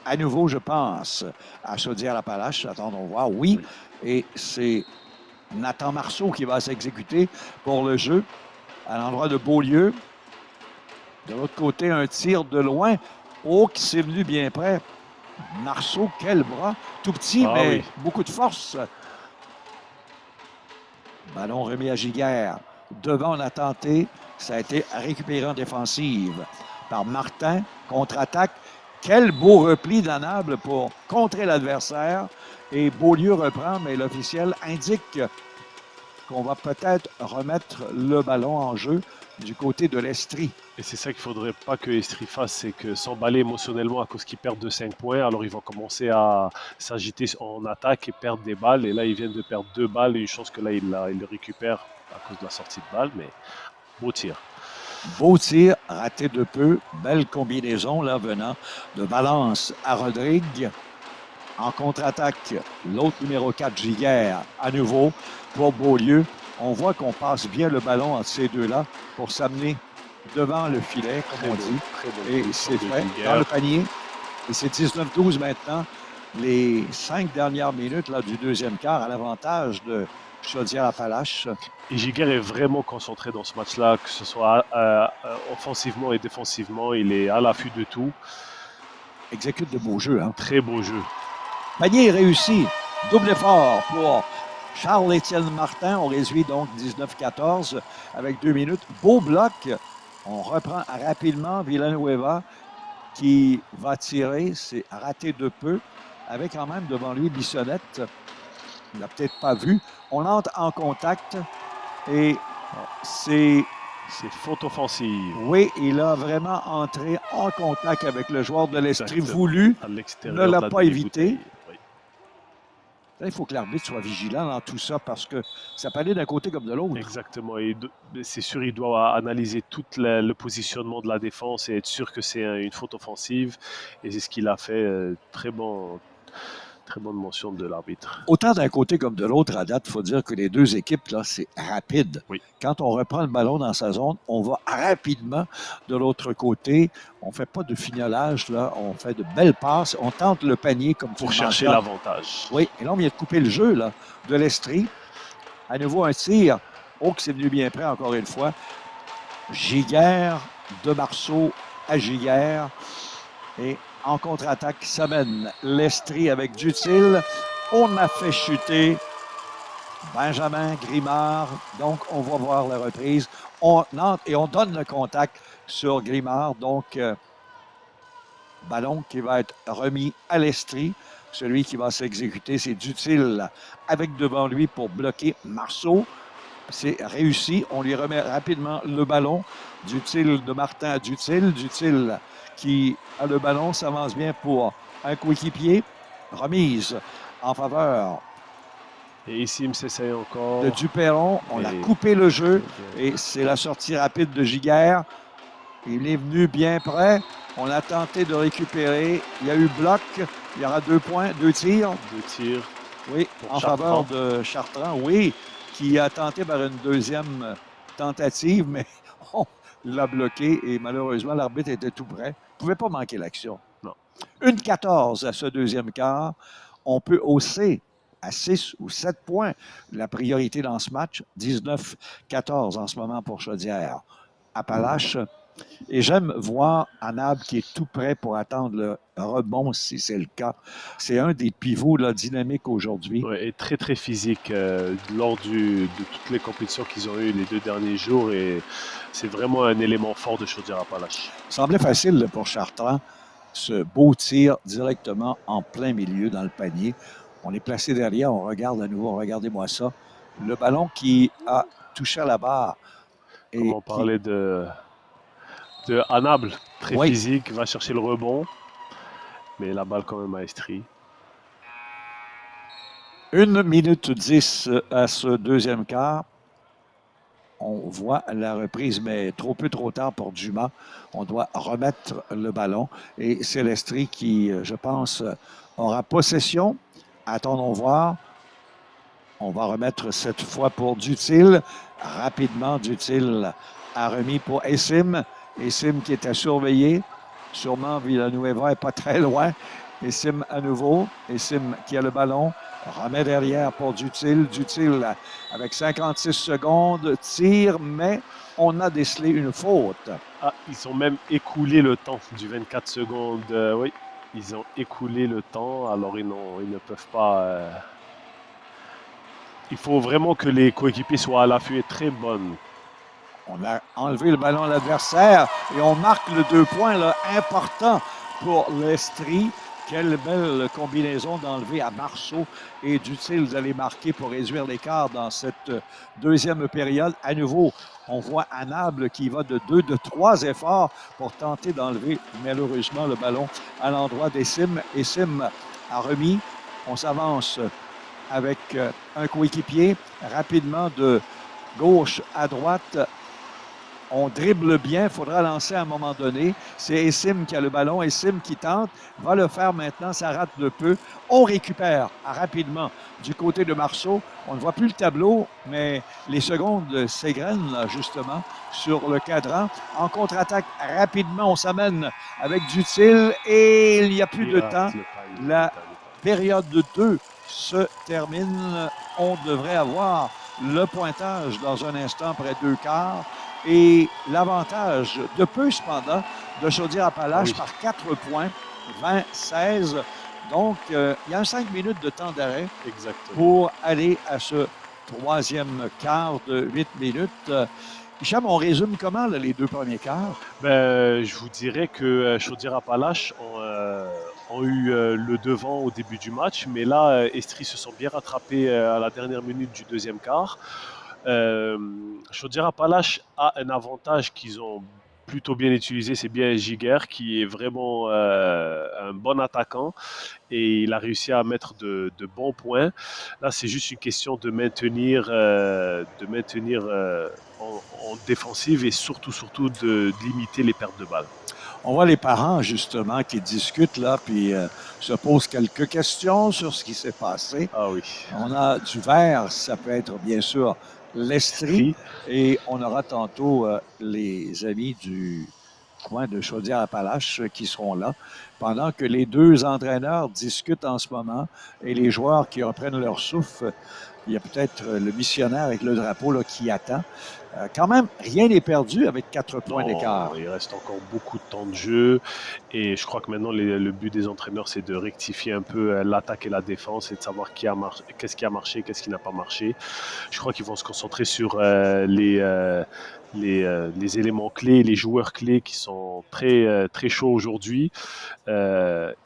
À nouveau, je pense à Chaudière-Appalaches. Attendons voir. Oui. Et c'est Nathan Marceau qui va s'exécuter pour le jeu à l'endroit de Beaulieu. De l'autre côté, un tir de loin. Oh, qui s'est venu bien près. Marceau, quel bras. Tout petit, mais beaucoup de force. Ballon remis à Giguère. Devant, on a tenté. Ça a été récupéré en défensive par Martin. Contre-attaque. Quel beau repli d'Anable pour contrer l'adversaire. Et Beaulieu reprend, mais l'officiel indique qu'on va peut-être remettre le ballon en jeu du côté de l'Estrie. Et c'est ça qu'il ne faudrait pas que l'Estrie fasse, c'est que s'emballer émotionnellement à cause qu'ils perdent de 5 points, alors ils vont commencer à s'agiter en attaque et perdre des balles. Et là, ils viennent de perdre 2 balles et une chance que là, ils le récupèrent à cause de la sortie de balle, mais beau tir. Beau tir, raté de peu. Belle combinaison là venant de Valence à Rodrigue. En contre-attaque, l'autre numéro 4, Giguère, à nouveau pour Beaulieu. On voit qu'on passe bien le ballon entre ces deux-là pour s'amener devant le filet, comme on dit. Et c'est fait dans le panier. Et c'est 19-12 maintenant. Les 5 dernières minutes là, du deuxième quart à l'avantage de Chaudière-Appalaches. Et Giguère est vraiment concentré dans ce match-là, que ce soit offensivement et défensivement. Il est à l'affût de tout. Exécute de beaux jeux. Hein? Très beau jeu. Panier réussi. Double effort pour Charles-Étienne Martin. On réduit donc 19-14 avec 2 minutes. Beau bloc. On reprend rapidement Villanueva qui va tirer. C'est raté de peu. Avec quand même devant lui Bissonnette. Il n'a peut-être pas vu. On entre en contact et c'est... C'est faute offensive. Oui, il a vraiment entré en contact avec le joueur de l'Estrie voulu. À ne l'a pas évité. Oui. Là, il faut que l'arbitre soit vigilant dans tout ça parce que ça peut aller d'un côté comme de l'autre. Exactement. Et c'est sûr, il doit analyser tout le positionnement de la défense et être sûr que c'est une faute offensive. Et c'est ce qu'il a fait. Très bonne mention de l'arbitre. Autant d'un côté comme de l'autre, à date, il faut dire que les deux équipes, là, c'est rapide. Oui. Quand on reprend le ballon dans sa zone, on va rapidement de l'autre côté. On ne fait pas de fignolage, là. On fait de belles passes. On tente le panier comme pour chercher l'avantage. Oui, et là, on vient de couper le jeu là, de l'Estrie. À nouveau, un tir. Oh, que c'est venu bien près, encore une fois. Giguère, de Marceau à Giguère. Et en contre-attaque, ça mène l'Estrie avec Dutil. On a fait chuter Benjamin Grimard. Donc, on va voir la reprise. On entre et on donne le contact sur Grimard. Donc, ballon qui va être remis à l'Estrie. Celui qui va s'exécuter, c'est Dutil avec devant lui pour bloquer Marceau. C'est réussi. On lui remet rapidement le ballon. Dutil de Martin à Dutil. Dutil qui a le ballon, s'avance bien pour un coéquipier. Remise en faveur Et ici, il s'essaye encore. de Duperron. On a coupé le jeu et c'est la sortie rapide de Giguère. Il est venu bien près. On a tenté de récupérer. Il y a eu bloc. Il y aura 2 points, 2 tirs. 2 tirs. Oui, en faveur de Chartrand. Oui, qui a tenté par une deuxième tentative, mais on l'a bloqué et malheureusement, l'arbitre était tout près. Il ne pouvait pas manquer l'action. Non. 1-14 à ce deuxième quart. On peut hausser à 6 ou 7 points la priorité dans ce match. 19-14 en ce moment pour Chaudière. Appalaches. Et j'aime voir Anab qui est tout prêt pour attendre le rebond si c'est le cas. C'est un des pivots là, dynamiques aujourd'hui. Ouais, et très, très physique lors de toutes les compétitions qu'ils ont eues les 2 derniers jours. Et c'est vraiment un élément fort de Chaudière-Appalaches. Ça semblait facile pour Chartrand. Ce beau tir directement en plein milieu dans le panier. On est placé derrière, on regarde à nouveau, regardez-moi ça. Le ballon qui a touché à la barre. Et comme on parlait de Anable, très physique, va chercher le rebond. Mais la balle quand même à Estrie. 1 minute 10 à ce deuxième quart. On voit la reprise, mais trop peu, trop tard pour Dumas. On doit remettre le ballon. Et c'est l'Estrie qui, je pense, aura possession. Attendons voir. On va remettre cette fois pour Dutil. Rapidement, Dutil a remis pour Essim. Essim qui est à surveiller. Sûrement, Villanueva n'est pas très loin. Essim à nouveau. Essim qui a le ballon. Remet derrière pour Dutil. Dutil avec 56 secondes. Tire, mais on a décelé une faute. Ah, ils ont même écoulé le temps du 24 secondes. Oui, ils ont écoulé le temps. Alors, ils ne peuvent pas... Il faut vraiment que les coéquipiers soient à l'affût et très bonnes. On a enlevé le ballon à l'adversaire et on marque le 2 points là, important pour l'Estrie. Quelle belle combinaison d'enlever à Marceau et Dutil d'aller marquer pour réduire l'écart dans cette deuxième période. À nouveau, on voit Anable qui va de 3 efforts pour tenter d'enlever malheureusement le ballon à l'endroit d'Essim. Essim a remis. On s'avance avec un coéquipier rapidement de gauche à droite. On dribble bien, il faudra lancer à un moment donné. C'est Essim qui a le ballon. Essim qui tente, va le faire maintenant, ça rate de peu. On récupère rapidement du côté de Marceau. On ne voit plus le tableau, mais les secondes s'égrènent justement sur le cadran. En contre-attaque, rapidement, on s'amène avec Dutil et il n'y a plus de temps. La période 2 se termine. On devrait avoir le pointage dans un instant après 2 quarts. Et l'avantage de peu, cependant, de Chaudière-Appalaches par 4 points, 20-16. Donc, il y a 5 minutes de temps d'arrêt pour aller à ce troisième quart de 8 minutes. Hicham, on résume comment là, les 2 premiers quarts? Je vous dirais que Chaudière-Appalaches ont eu le devant au début du match, mais là, Estrie se sont bien rattrapés à la dernière minute du deuxième quart. Chaudière-Appalaches a un avantage qu'ils ont plutôt bien utilisé, c'est bien Giguère qui est vraiment un bon attaquant et il a réussi à mettre de bons points. Là, c'est juste une question de maintenir en défensive et surtout de limiter les pertes de balles. On voit les parents, justement, qui discutent là, puis se posent quelques questions sur ce qui s'est passé. Ah oui. On a du vert, ça peut être bien sûr l'Estrie, et on aura tantôt les amis du coin de Chaudière-Appalaches qui seront là. pendant que les deux entraîneurs discutent en ce moment et les joueurs qui reprennent leur souffle, il y a peut-être le missionnaire avec le drapeau là, qui attend. Quand même, rien n'est perdu avec 4 points d'écart. Il reste encore beaucoup de temps de jeu et je crois que maintenant le but des entraîneurs c'est de rectifier un peu l'attaque et la défense et de savoir qu'est-ce qui a marché, qu'est-ce qui n'a pas marché. Je crois qu'ils vont se concentrer sur les éléments clés, les joueurs clés qui sont très chauds aujourd'hui.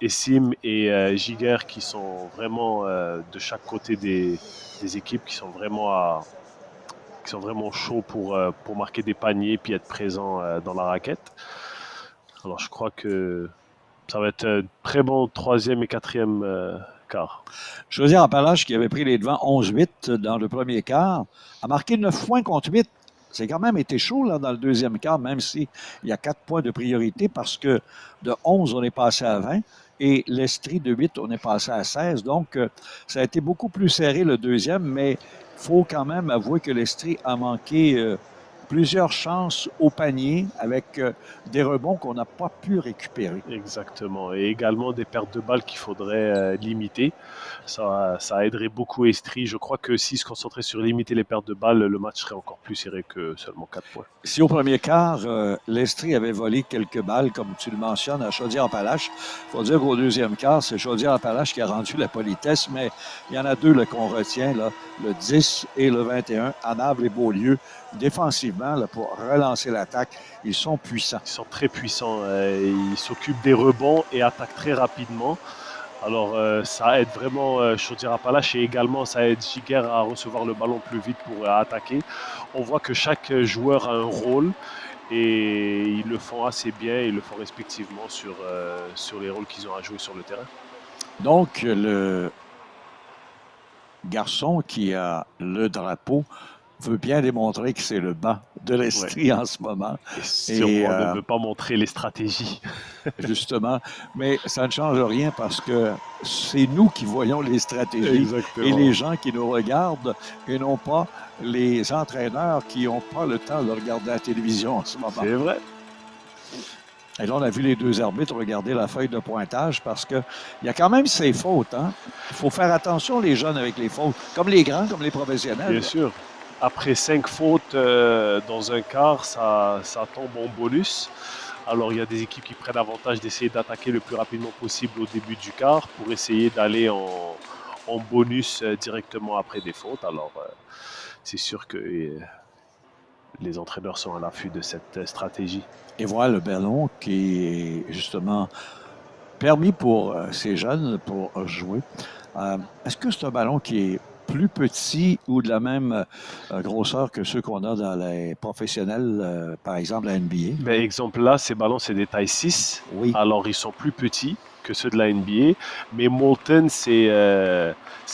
Essim et Giger qui sont vraiment de chaque côté des équipes qui sont vraiment chauds pour marquer des paniers puis être présents dans la raquette. Alors je crois que ça va être un très bon troisième et quatrième quart. Chaudière-Appalaches, qui avait pris les devants 11-8 dans le premier quart, a marqué 9 points contre 8. C'est quand même été chaud là, dans le deuxième quart, même s'il y a 4 points de priorité parce que de 11, on est passé à 20 et l'Estrie de 8, on est passé à 16. Donc, ça a été beaucoup plus serré le deuxième, mais il faut quand même avouer que l'Estrie a manqué plusieurs chances au panier avec des rebonds qu'on n'a pas pu récupérer. Exactement. Et également des pertes de balles qu'il faudrait limiter. Ça aiderait beaucoup Estrie. Je crois que s'ils se concentraient sur limiter les pertes de balles, le match serait encore plus serré que seulement 4 points. Si au premier quart, l'Estrie avait volé quelques balles, comme tu le mentionnes, à Chaudière-Appalaches, il faut dire qu'au deuxième quart, c'est Chaudière-Appalaches qui a rendu la politesse, mais il y en a deux là, qu'on retient, là, le 10 et le 21, à Naples et Beaulieu. Défensivement, là, pour relancer l'attaque, ils sont puissants. Ils sont très puissants. Ils s'occupent des rebonds et attaquent très rapidement. Alors ça aide vraiment Chaudière-Appalaches et également ça aide Giger à recevoir le ballon plus vite pour attaquer. On voit que chaque joueur a un rôle et ils le font assez bien, ils le font respectivement sur les rôles qu'ils ont à jouer sur le terrain. Donc, le garçon qui a le drapeau veut bien démontrer que c'est le banc de l'Estrie en ce moment. Et sûrement ne veut pas montrer les stratégies. Justement, mais ça ne change rien parce que c'est nous qui voyons les stratégies. Exactement. Et les gens qui nous regardent et non pas les entraîneurs qui n'ont pas le temps de regarder la télévision en ce moment. C'est vrai. Et là, on a vu les deux arbitres regarder la feuille de pointage parce qu'il y a quand même ces fautes. Hein? Il faut faire attention, les jeunes, avec les fautes, comme les grands, comme les professionnels. Bien sûr. Après 5 fautes dans un quart, ça tombe en bonus. Alors, il y a des équipes qui prennent l'avantage d'essayer d'attaquer le plus rapidement possible au début du quart pour essayer d'aller en bonus directement après des fautes. Alors, c'est sûr que les entraîneurs sont à l'affût de cette stratégie. Et voilà le ballon qui est justement permis pour ces jeunes pour jouer. Est-ce que c'est un ballon qui est plus petit ou de la même grosseur que ceux qu'on a dans les professionnels, par exemple la NBA? Ben, exemple là, ces ballons, c'est des tailles 6. Oui. Alors, ils sont plus petits que ceux de la NBA. Mais Molten, c'est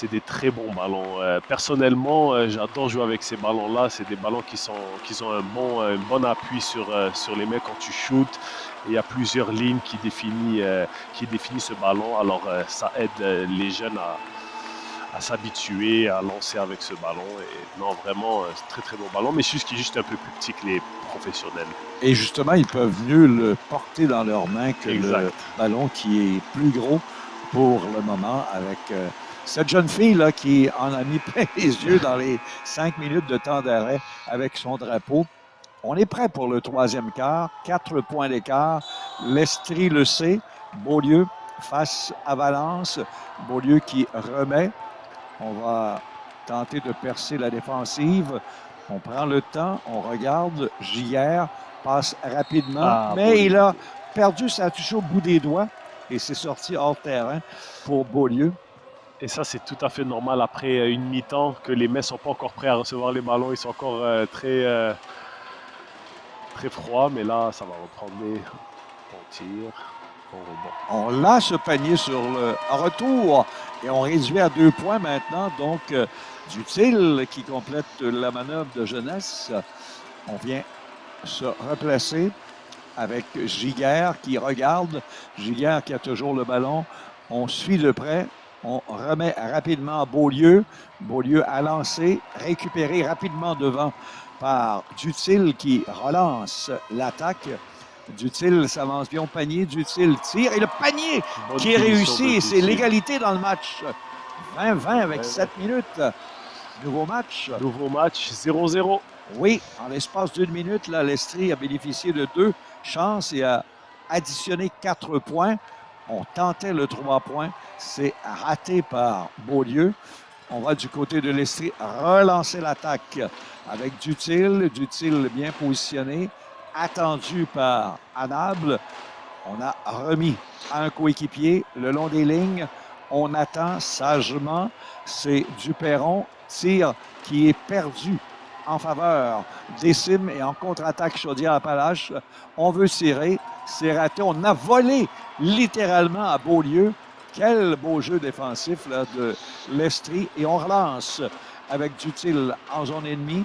des très bons ballons. Personnellement, j'adore jouer avec ces ballons-là. C'est des ballons qui ont un bon appui sur les mains quand tu shootes. Il y a plusieurs lignes qui définissent ce ballon. Alors, ça aide les jeunes à s'habituer à lancer avec ce ballon. Et non, vraiment, c'est très très bon ballon, mais qui est juste un peu plus petit que les professionnels. Et justement, ils peuvent mieux le porter dans leurs mains que exact. Le ballon qui est plus gros pour le moment avec cette jeune fille là qui en a mis plein les yeux dans les 5 minutes de temps d'arrêt avec son drapeau. On est prêt pour le troisième quart. 4 points d'écart. L'Estrie le sait. Beaulieu face à Valence. Beaulieu qui remet. On va tenter de percer la défensive. On prend le temps, on regarde. Giger passe rapidement, mais Beaulieu. Il a perdu sa touche au bout des doigts et c'est sorti hors terrain pour Beaulieu. Et ça, c'est tout à fait normal après une mi-temps que les mecs ne sont pas encore prêts à recevoir les ballons. Ils sont encore très froids, mais là, ça va reprendre. On tire. On lâche ce panier sur le retour et on réduit à 2 points maintenant. Donc, Dutil qui complète la manœuvre de jeunesse. On vient se replacer avec Giger qui regarde. Giger qui a toujours le ballon. On suit de près. On remet rapidement à Beaulieu. Beaulieu a lancé, récupéré rapidement devant par Dutil qui relance l'attaque. Dutil s'avance bien au panier. Dutil tire et le panier Bonne qui est finition réussi. de C'est Dutil. l'égalité dans le match. 20-20 avec Ouais, 7 minutes. Nouveau match. Nouveau match, 0-0. Oui, en l'espace d'une minute, là, l'Estrie a bénéficié de 2 chances et a additionné 4 points. On tentait le 3 points. C'est raté par Beaulieu. On va du côté de l'Estrie relancer l'attaque avec Dutil. Dutil bien positionné, attendu par Anable. On a remis à un coéquipier le long des lignes. On attend sagement. C'est Duperron. Tir qui est perdu en faveur d'Essim et en contre-attaque Chaudière-Appalaches. On veut tirer. C'est raté. On a volé littéralement à Beaulieu. Quel beau jeu défensif là, de l'Estrie. Et on relance avec Dutil en zone ennemie.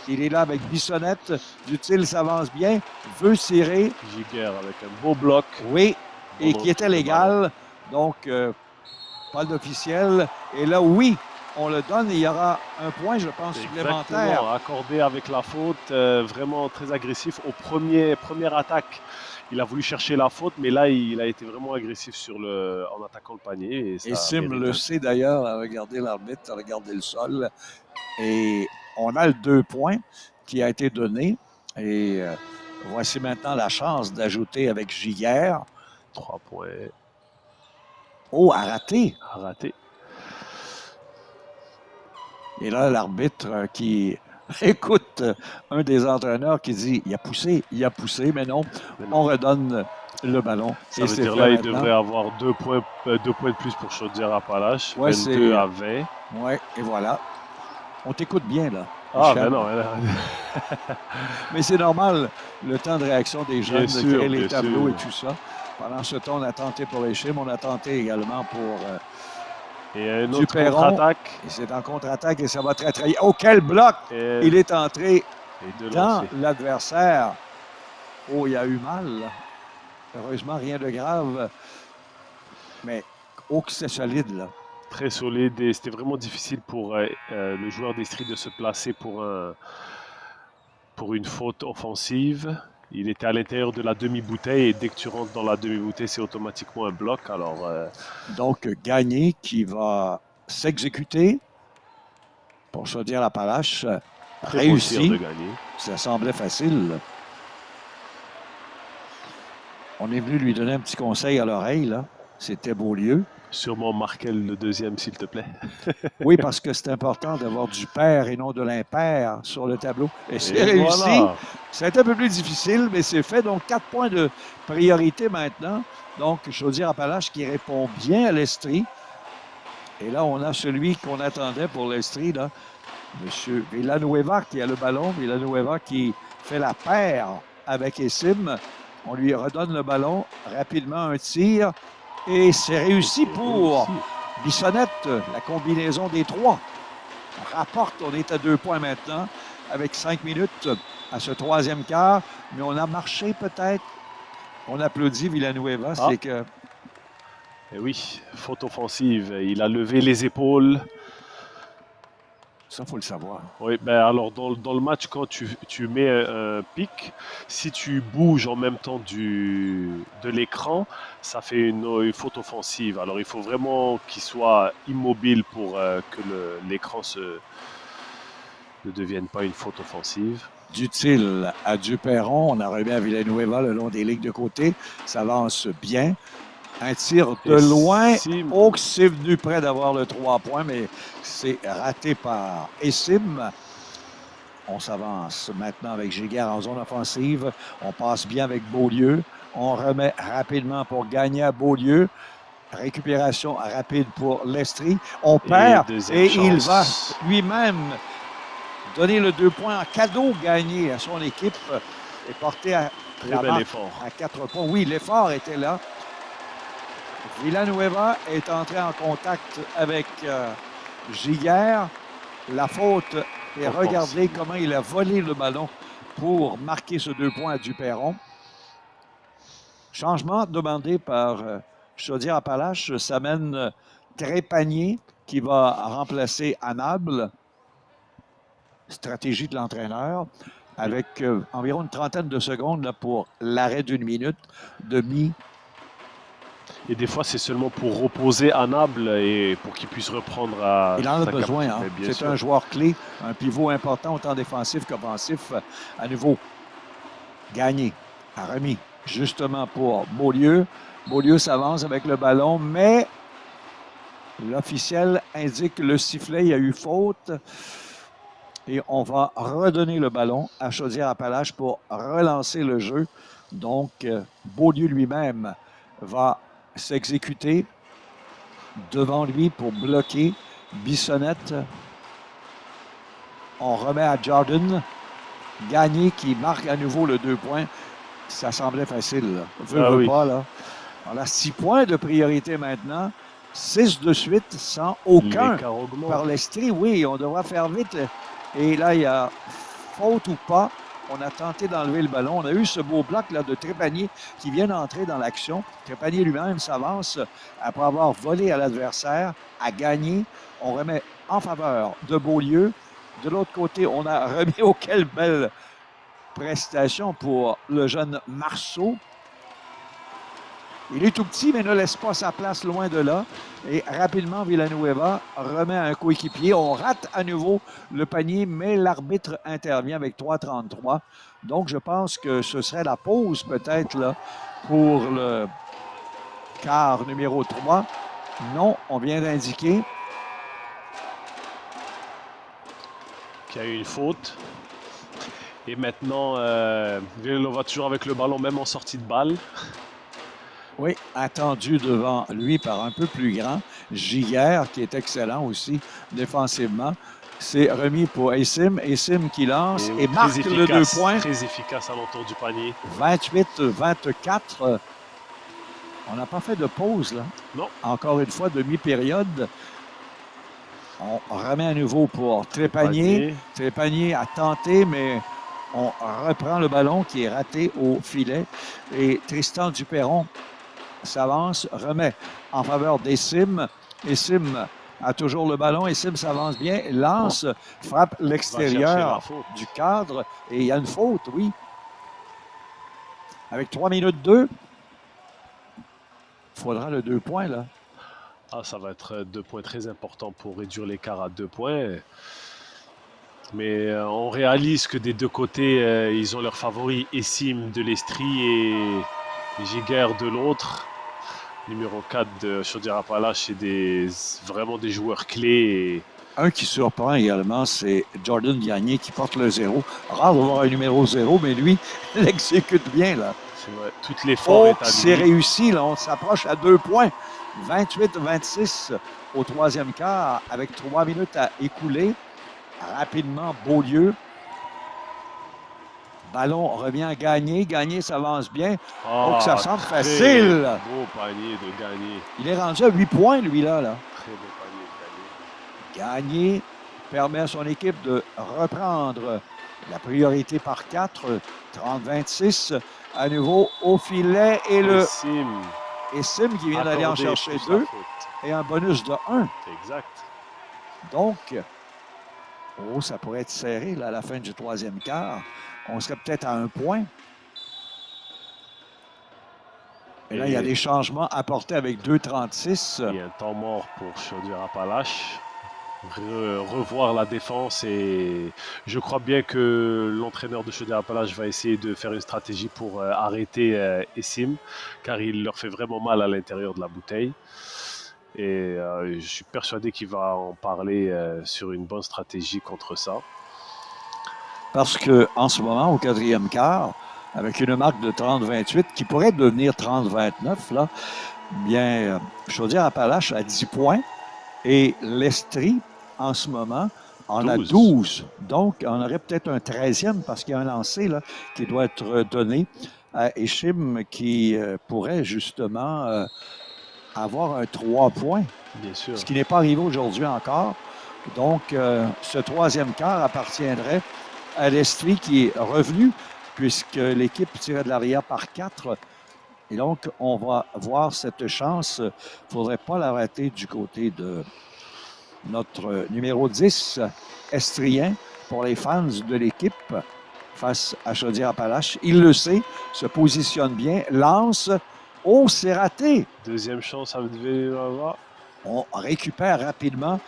Il est là avec Bissonnette. Dutil s'avance bien, veut tirer. Giguère avec un beau bloc. Oui, et Bon qui était retour de légal. Donc, pas d'officiel. Et là, oui, on le donne et il y aura un point, je pense, supplémentaire. Exactement, accordé avec la faute, vraiment très agressif. Première attaque, il a voulu chercher la faute, mais là, il a été vraiment agressif en attaquant le panier. Et Sim le sait d'ailleurs, à regarder l'arbitre, à regarder le sol. Et on a le 2 points qui a été donné. Et voici maintenant la chance d'ajouter avec Giguère. 3 points. Oh, à rater. À rater. Et là, l'arbitre qui écoute un des entraîneurs qui dit il a poussé, mais non, on redonne le ballon. Ça veut dire là, il devrait avoir 2 points de plus pour Chaudière-Appalaches. Ouais, 22 à 20. Oui, et voilà. On t'écoute bien, là. Ah, ben non. Mais c'est normal, le temps de réaction des jeunes, de créer les tableaux sûr. et tout ça. Pendant ce temps, on a tenté pour Echim, on a tenté également pour et un autre contre-attaque. Et c'est en contre-attaque et ça va très, très... Oh, quel bloc! Il est entré dans l'adversaire. Oh, il a eu mal. Heureusement, rien de grave. Mais, oh, que c'est solide, là. Très solide et c'était vraiment difficile pour le joueur d'Estrie de se placer pour une faute offensive. Il était à l'intérieur de la demi-bouteille et dès que tu rentres dans la demi-bouteille, c'est automatiquement un bloc. Alors, donc, Gagné qui va s'exécuter pour Chaudière-Appalaches. Réussi. De gagner. Ça semblait facile. On est venu lui donner un petit conseil à l'oreille, là. C'était Beaulieu. Sûrement Markel le deuxième, s'il te plaît. Oui, parce que c'est important d'avoir du pair et non de l'impair sur le tableau. Et c'est réussi. Voilà. C'est un peu plus difficile, mais c'est fait. Donc, 4 points de priorité maintenant. Donc, Chaudière-Appalaches qui répond bien à l'Estrie. Et là, on a celui qu'on attendait pour l'Estrie, là. M. Villanueva qui a le ballon. Villanueva qui fait la paire avec Essim. On lui redonne le ballon. Rapidement, un tir. Et c'est réussi pour Bissonnette, la combinaison des 3. On rapporte, on est à 2 points maintenant, avec 5 minutes à ce troisième quart. Mais on a marché peut-être. On applaudit Villanueva, c'est que... Et oui, faute offensive. Il a levé les épaules. Ça, il faut le savoir. Oui, ben alors dans le match, quand tu mets un pic, si tu bouges en même temps de l'écran, ça fait une faute offensive. Alors il faut vraiment qu'il soit immobile pour que l'écran ne devienne pas une faute offensive. Dutil à Duperron, on a remis à Villanueva le long des lignes de côté. Ça avance bien. Un tir de loin. Oh, c'est venu près d'avoir le 3 points, mais c'est raté par Essim. On s'avance maintenant avec Giguère en zone offensive. On passe bien avec Beaulieu. On remet rapidement pour gagner à Beaulieu. Récupération rapide pour l'Estrie. On perd et il va lui-même donner le 2 points en cadeau gagné à son équipe et porter à 4 points. Oui, l'effort était là. Villanueva est entré en contact avec Giguère. La faute, et regardez comment il a volé le ballon pour marquer ce 2 points à Duperron. Changement demandé par Chaudière-Appalaches. Ça mène Trépanier qui va remplacer Anable. Stratégie de l'entraîneur. avec environ une trentaine de secondes là, pour l'arrêt d'une minute demi. Et des fois, c'est seulement pour reposer Anable et pour qu'il puisse reprendre à Il en a sa besoin. capacité. Hein? Bien C'est sûr. un joueur clé, un pivot important autant défensif qu'offensif. À nouveau, gagné, remis justement pour Beaulieu. Beaulieu s'avance avec le ballon, mais l'officiel indique le sifflet. Il y a eu faute. Et on va redonner le ballon à Chaudière-Appalaches pour relancer le jeu. Donc, Beaulieu lui-même va s'exécuter devant lui pour bloquer Bissonnette. On remet à Jordan. Gagné qui marque à nouveau le 2 points. Ça semblait facile. Là. Veut pas, là. On a 6 points de priorité maintenant. 6 de suite sans aucun par l'Estrie. Oui, on devra faire vite. Et là, il y a faute ou pas. On a tenté d'enlever le ballon. On a eu ce beau bloc là, de Trépanier qui vient d'entrer dans l'action. Trépanier lui-même s'avance après avoir volé à l'adversaire, a gagné. On remet en faveur de Beaulieu. De l'autre côté, on a remis quelle belle prestation pour le jeune Marceau. Il est tout petit, mais ne laisse pas sa place loin de là. Et rapidement, Villanueva remet un coéquipier. On rate à nouveau le panier, mais l'arbitre intervient avec 3,33. Donc, je pense que ce serait la pause peut-être là, pour le quart numéro 3. Non, on vient d'indiquer qu'il y a eu une faute. Et maintenant, Villanova toujours avec le ballon, même en sortie de balle. Oui, attendu devant lui par un peu plus grand. Giguère, qui est excellent aussi défensivement. C'est remis pour Aysim. Aysim qui lance et marque le 2 points. Très efficace à l'entour du panier. 28-24. On n'a pas fait de pause, là. Non. Encore une fois, demi-période. On remet à nouveau pour Trépanier. Trépanier a tenté, mais on reprend le ballon qui est raté au filet. Et Tristan Duperron s'avance, remet en faveur d'Aysim. Aysim a toujours le ballon. Aysim s'avance bien, lance, frappe l'extérieur du cadre. Et il y a une faute, oui. Avec 3 minutes 2, il faudra le 2 points, là. Ah, ça va être 2 points très importants pour réduire l'écart à 2 points. Mais on réalise que des deux côtés, ils ont leurs favoris. Aysim de l'Estrie et Giguère de l'autre. Numéro 4 de Chaudière-Appalaches, c'est vraiment des joueurs clés. Un qui surprend également, c'est Jordan Gagné qui porte le 0. Rare de voir un numéro 0, mais lui, il exécute bien, là. C'est vrai, toute l'effort est à lui. C'est réussi, là. On s'approche à 2 points. 28-26 au troisième quart, avec 3 minutes à écouler. Rapidement, Beaulieu. Ballon revient à Gagné. Gagné s'avance bien. Donc, ça semble facile. Beau panier de Gagné. Il est rendu à 8 points, lui, là. Très beau panier de Gagné. Gagné permet à son équipe de reprendre la priorité par 4. 30-26. À nouveau au filet. Et le Aysim qui vient d'aller en chercher 2. Et un bonus de 1. Exact. Donc, ça pourrait être serré là, à la fin du troisième quart. On serait peut-être à 1 point. Et là, il y a des changements apportés avec 2,36. Il y a un temps mort pour Chaudière-Appalaches. Revoir la défense et je crois bien que l'entraîneur de Chaudière-Appalaches va essayer de faire une stratégie pour arrêter Aysim car il leur fait vraiment mal à l'intérieur de la bouteille. Et je suis persuadé qu'il va en parler sur une bonne stratégie contre ça. Parce qu'en ce moment, au quatrième quart, avec une marque de 30-28 qui pourrait devenir 30-29, là, bien, Chaudière-Appalaches a 10 points et l'Estrie, en ce moment, en a 12. Donc, on aurait peut-être un 13e parce qu'il y a un lancer là, qui doit être donné à Aysim qui pourrait justement avoir un 3 points. Bien sûr. Ce qui n'est pas arrivé aujourd'hui encore. Donc, ce troisième quart appartiendrait à l'Estrie qui est revenu puisque l'équipe tirait de l'arrière par 4. Et donc, on va voir cette chance. Il ne faudrait pas la rater du côté de notre numéro 10, Estrien, pour les fans de l'équipe. face à Chaudière-Appalaches. Il le sait, se positionne bien, lance. Oh, c'est raté. Deuxième chance à Villanova. On récupère rapidement.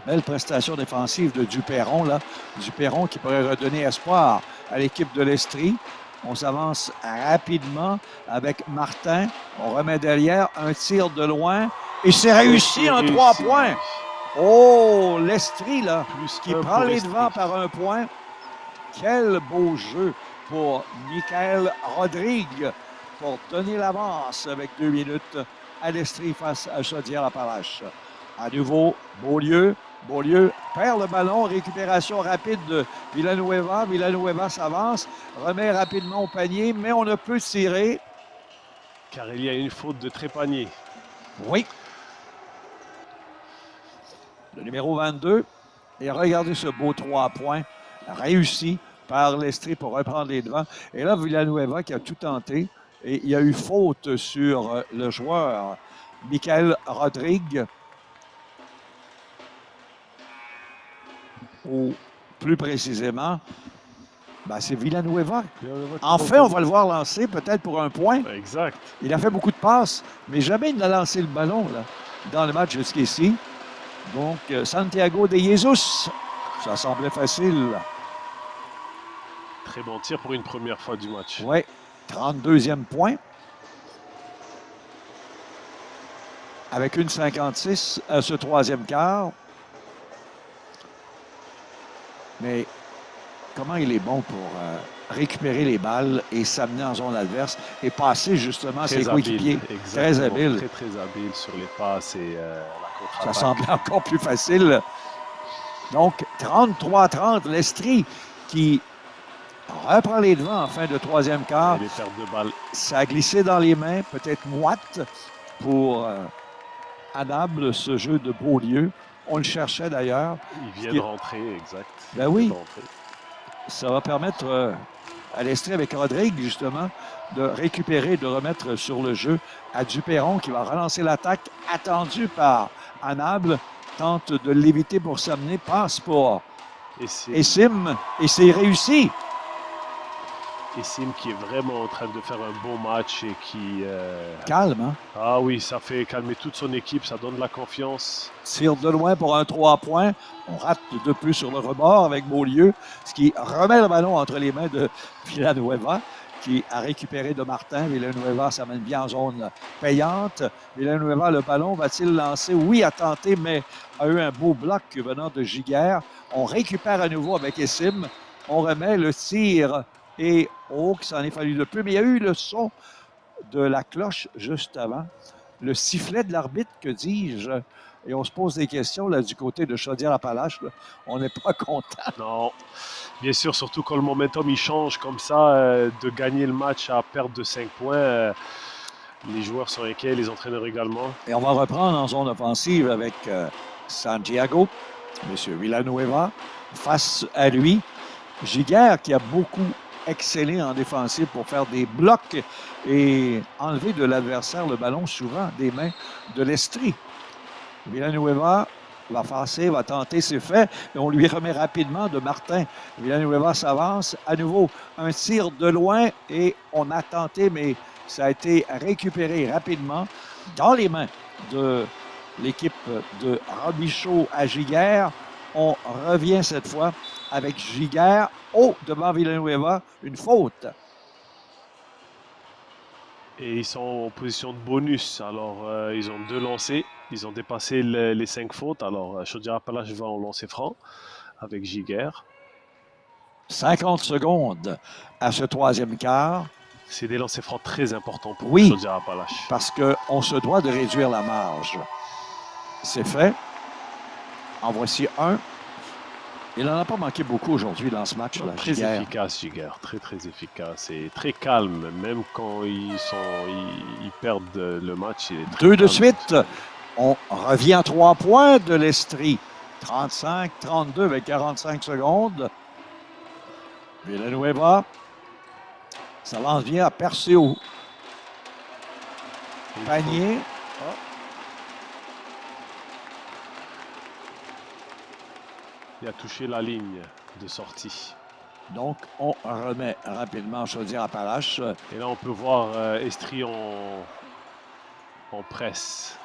Belle prestation défensive de Duperron, là. Duperron qui pourrait redonner espoir à l'équipe de l'Estrie. On s'avance rapidement avec Martin. On remet derrière un tir de loin. Et c'est réussi en 3 points. Oh, l'Estrie, là, Plus qui un prend pour les Estrie. devants par un point. Quel beau jeu pour Michael Rodrigue pour donner l'avance avec 2 minutes à l'Estrie face à Chaudière-Appalaches. À nouveau, Beaulieu. Beaulieu perd le ballon. Récupération rapide de Villanueva. Villanueva s'avance, remet rapidement au panier, mais on ne peut tirer. Car il y a une faute de Trépanier. Oui. Le numéro 22. Et regardez ce beau 3 points réussi par l'Estrie pour reprendre les devants. Et là, Villanueva qui a tout tenté. Et il y a eu faute sur le joueur Michael Rodrigue. Ou plus précisément, ben c'est Villanueva. Enfin, on va le voir lancer peut-être pour un point. Exact. Il a fait beaucoup de passes, mais jamais il n'a lancé le ballon là, dans le match jusqu'ici. Donc, Santiago de Jesus, ça semblait facile. Très bon tir pour une première fois du match. Oui, 32e point. Avec une 56 à ce troisième quart. Mais comment il est bon pour récupérer les balles et s'amener en zone adverse et passer justement ses coéquipiers. Très habile. Très habile sur les passes et la contre-attaque. Ça semblait encore plus facile. Donc, 33-30, l'Estrie qui reprend les devants en fin de troisième quart. Et les pertes de balles. Ça a glissé dans les mains, peut-être moite pour Annable, ce jeu de Beaulieu. On le cherchait d'ailleurs. Il vient de rentrer, exact. Ben oui. Ça va permettre à l'Estrie avec Rodrigue, justement, de récupérer, de remettre sur le jeu à Duperron qui va relancer l'attaque attendue par Annable. Tente de l'éviter pour s'amener, passe pour Essim et c'est réussi. Essim qui est vraiment en train de faire un bon match et qui... Calme, hein? Ah oui, ça fait calmer toute son équipe, ça donne de la confiance. Tire de loin pour un 3 points. On rate de plus sur le rebord avec Beaulieu, ce qui remet le ballon entre les mains de Villanueva, qui a récupéré de Martin. Villanueva s'amène bien en zone payante. Villanueva, le ballon, va-t-il lancer? Oui, a tenté, mais a eu un beau bloc venant de Giguère. On récupère à nouveau avec Essim. On remet le tir et oh, que ça en est fallu de peu. Mais il y a eu le son de la cloche juste avant. Le sifflet de l'arbitre, que dis-je? Et on se pose des questions là, du côté de Chaudière-Appalaches. On n'est pas content. Non, bien sûr, surtout quand le momentum il change comme ça, de gagner le match à perte de 5 points, les joueurs sont inquiets, les entraîneurs également. Et on va reprendre en zone offensive avec Santiago, M. Villanueva, face à lui. Giguère qui a beaucoup excellé en défensive pour faire des blocs et enlever de l'adversaire le ballon souvent des mains de l'Estrie. Villanueva va passer, va tenter, c'est fait. Et on lui remet rapidement de Martin. Villanueva s'avance. À nouveau, un tir de loin et on a tenté, mais ça a été récupéré rapidement dans les mains de l'équipe de Robichaud à Giguère. On revient cette fois avec Giguère. Oh, devant Villanueva, une faute. Et ils sont en position de bonus. Alors, ils ont 2 lancers. Ils ont dépassé les 5 fautes. Alors, Chaudière-Appalaches va en lancer franc avec Giguère. 50 secondes à ce troisième quart. C'est des lancers francs très importants pour oui, Chaudière-Appalaches. Parce qu'on se doit de réduire la marge. C'est fait. En voici un. Il n'en a pas manqué beaucoup aujourd'hui dans ce match. Très efficace, Giguère. Très, très efficace. Et très calme. Même quand ils perdent le match. Il est très 2 calme. de suite. On revient à 3 points de l'Estrie. 35-32 avec 45 secondes. Villanueva. Ça lance bien à Perceo. Panier. Il a touché la ligne de sortie. Donc, on remet rapidement Chaudière-Appalaches. Et là, on peut voir Estrie en presse.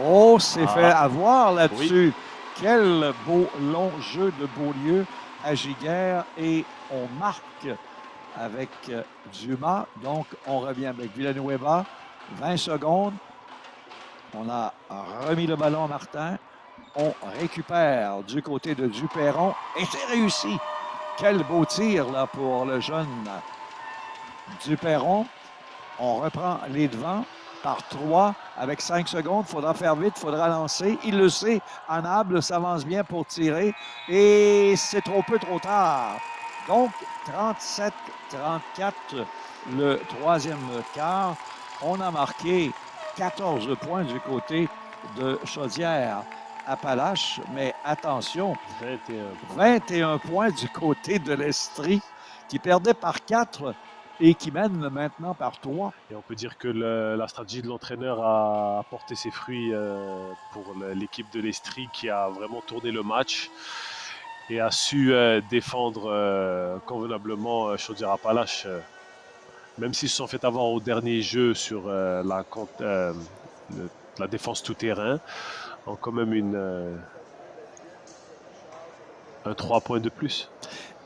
Oh, c'est fait Ah, avoir oui, là-dessus. Quel beau long jeu de Beaulieu à Giguère. Et on marque avec Dumas. Donc, on revient avec Villanueva. 20 secondes. On a remis le ballon à Martin. On récupère du côté de Duperron. Et c'est réussi. Quel beau tir là, pour le jeune Duperron. On reprend les devants par 3 avec 5 secondes. Il faudra faire vite, il faudra lancer. Il le sait. Anable s'avance bien pour tirer. Et c'est trop peu, trop tard. Donc, 37-34, le troisième quart. On a marqué 14 points du côté de Chaudière-Appalaches. Mais attention, 21. 21 points du côté de l'Estrie qui perdait par 4 et qui mène maintenant par 3. Et on peut dire que la stratégie de l'entraîneur a apporté ses fruits pour l'équipe de l'Estrie qui a vraiment tourné le match et a su défendre convenablement Chaudière-Appalaches. Même s'ils se sont fait avoir au dernier jeu sur la défense tout-terrain, ont quand même un 3 points de plus.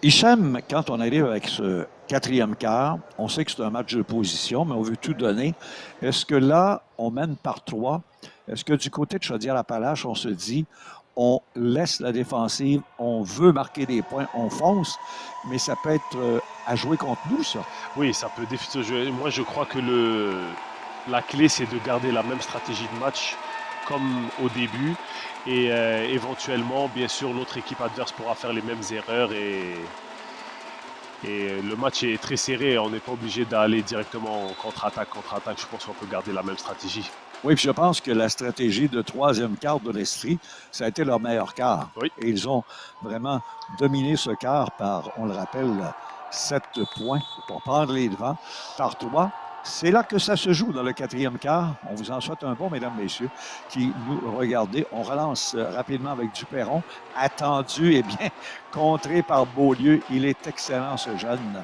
Hicham, quand on arrive avec ce quatrième quart, on sait que c'est un match de position, mais on veut tout donner. Est-ce que là, on mène par 3? Est-ce que du côté de Chaudière-Appalaches, on se dit, on laisse la défensive, on veut marquer des points, on fonce, mais ça peut être à jouer contre nous, ça? Oui, ça peut défier jouer. Moi, je crois que la clé, c'est de garder la même stratégie de match comme au début. Et éventuellement, bien sûr, l'autre équipe adverse pourra faire les mêmes erreurs. Et le match est très serré. On n'est pas obligé d'aller directement en contre-attaque. Je pense qu'on peut garder la même stratégie. Oui, puis je pense que la stratégie de troisième quart de l'Estrie, ça a été leur meilleur quart. Oui. Et ils ont vraiment dominé ce quart par, on le rappelle, 7 points pour prendre les devants par 3. C'est là que ça se joue dans le quatrième quart. On vous en souhaite un bon, mesdames, messieurs, qui nous regardez. On relance rapidement avec Duperron, attendu et bien contré par Beaulieu. Il est excellent, ce jeune.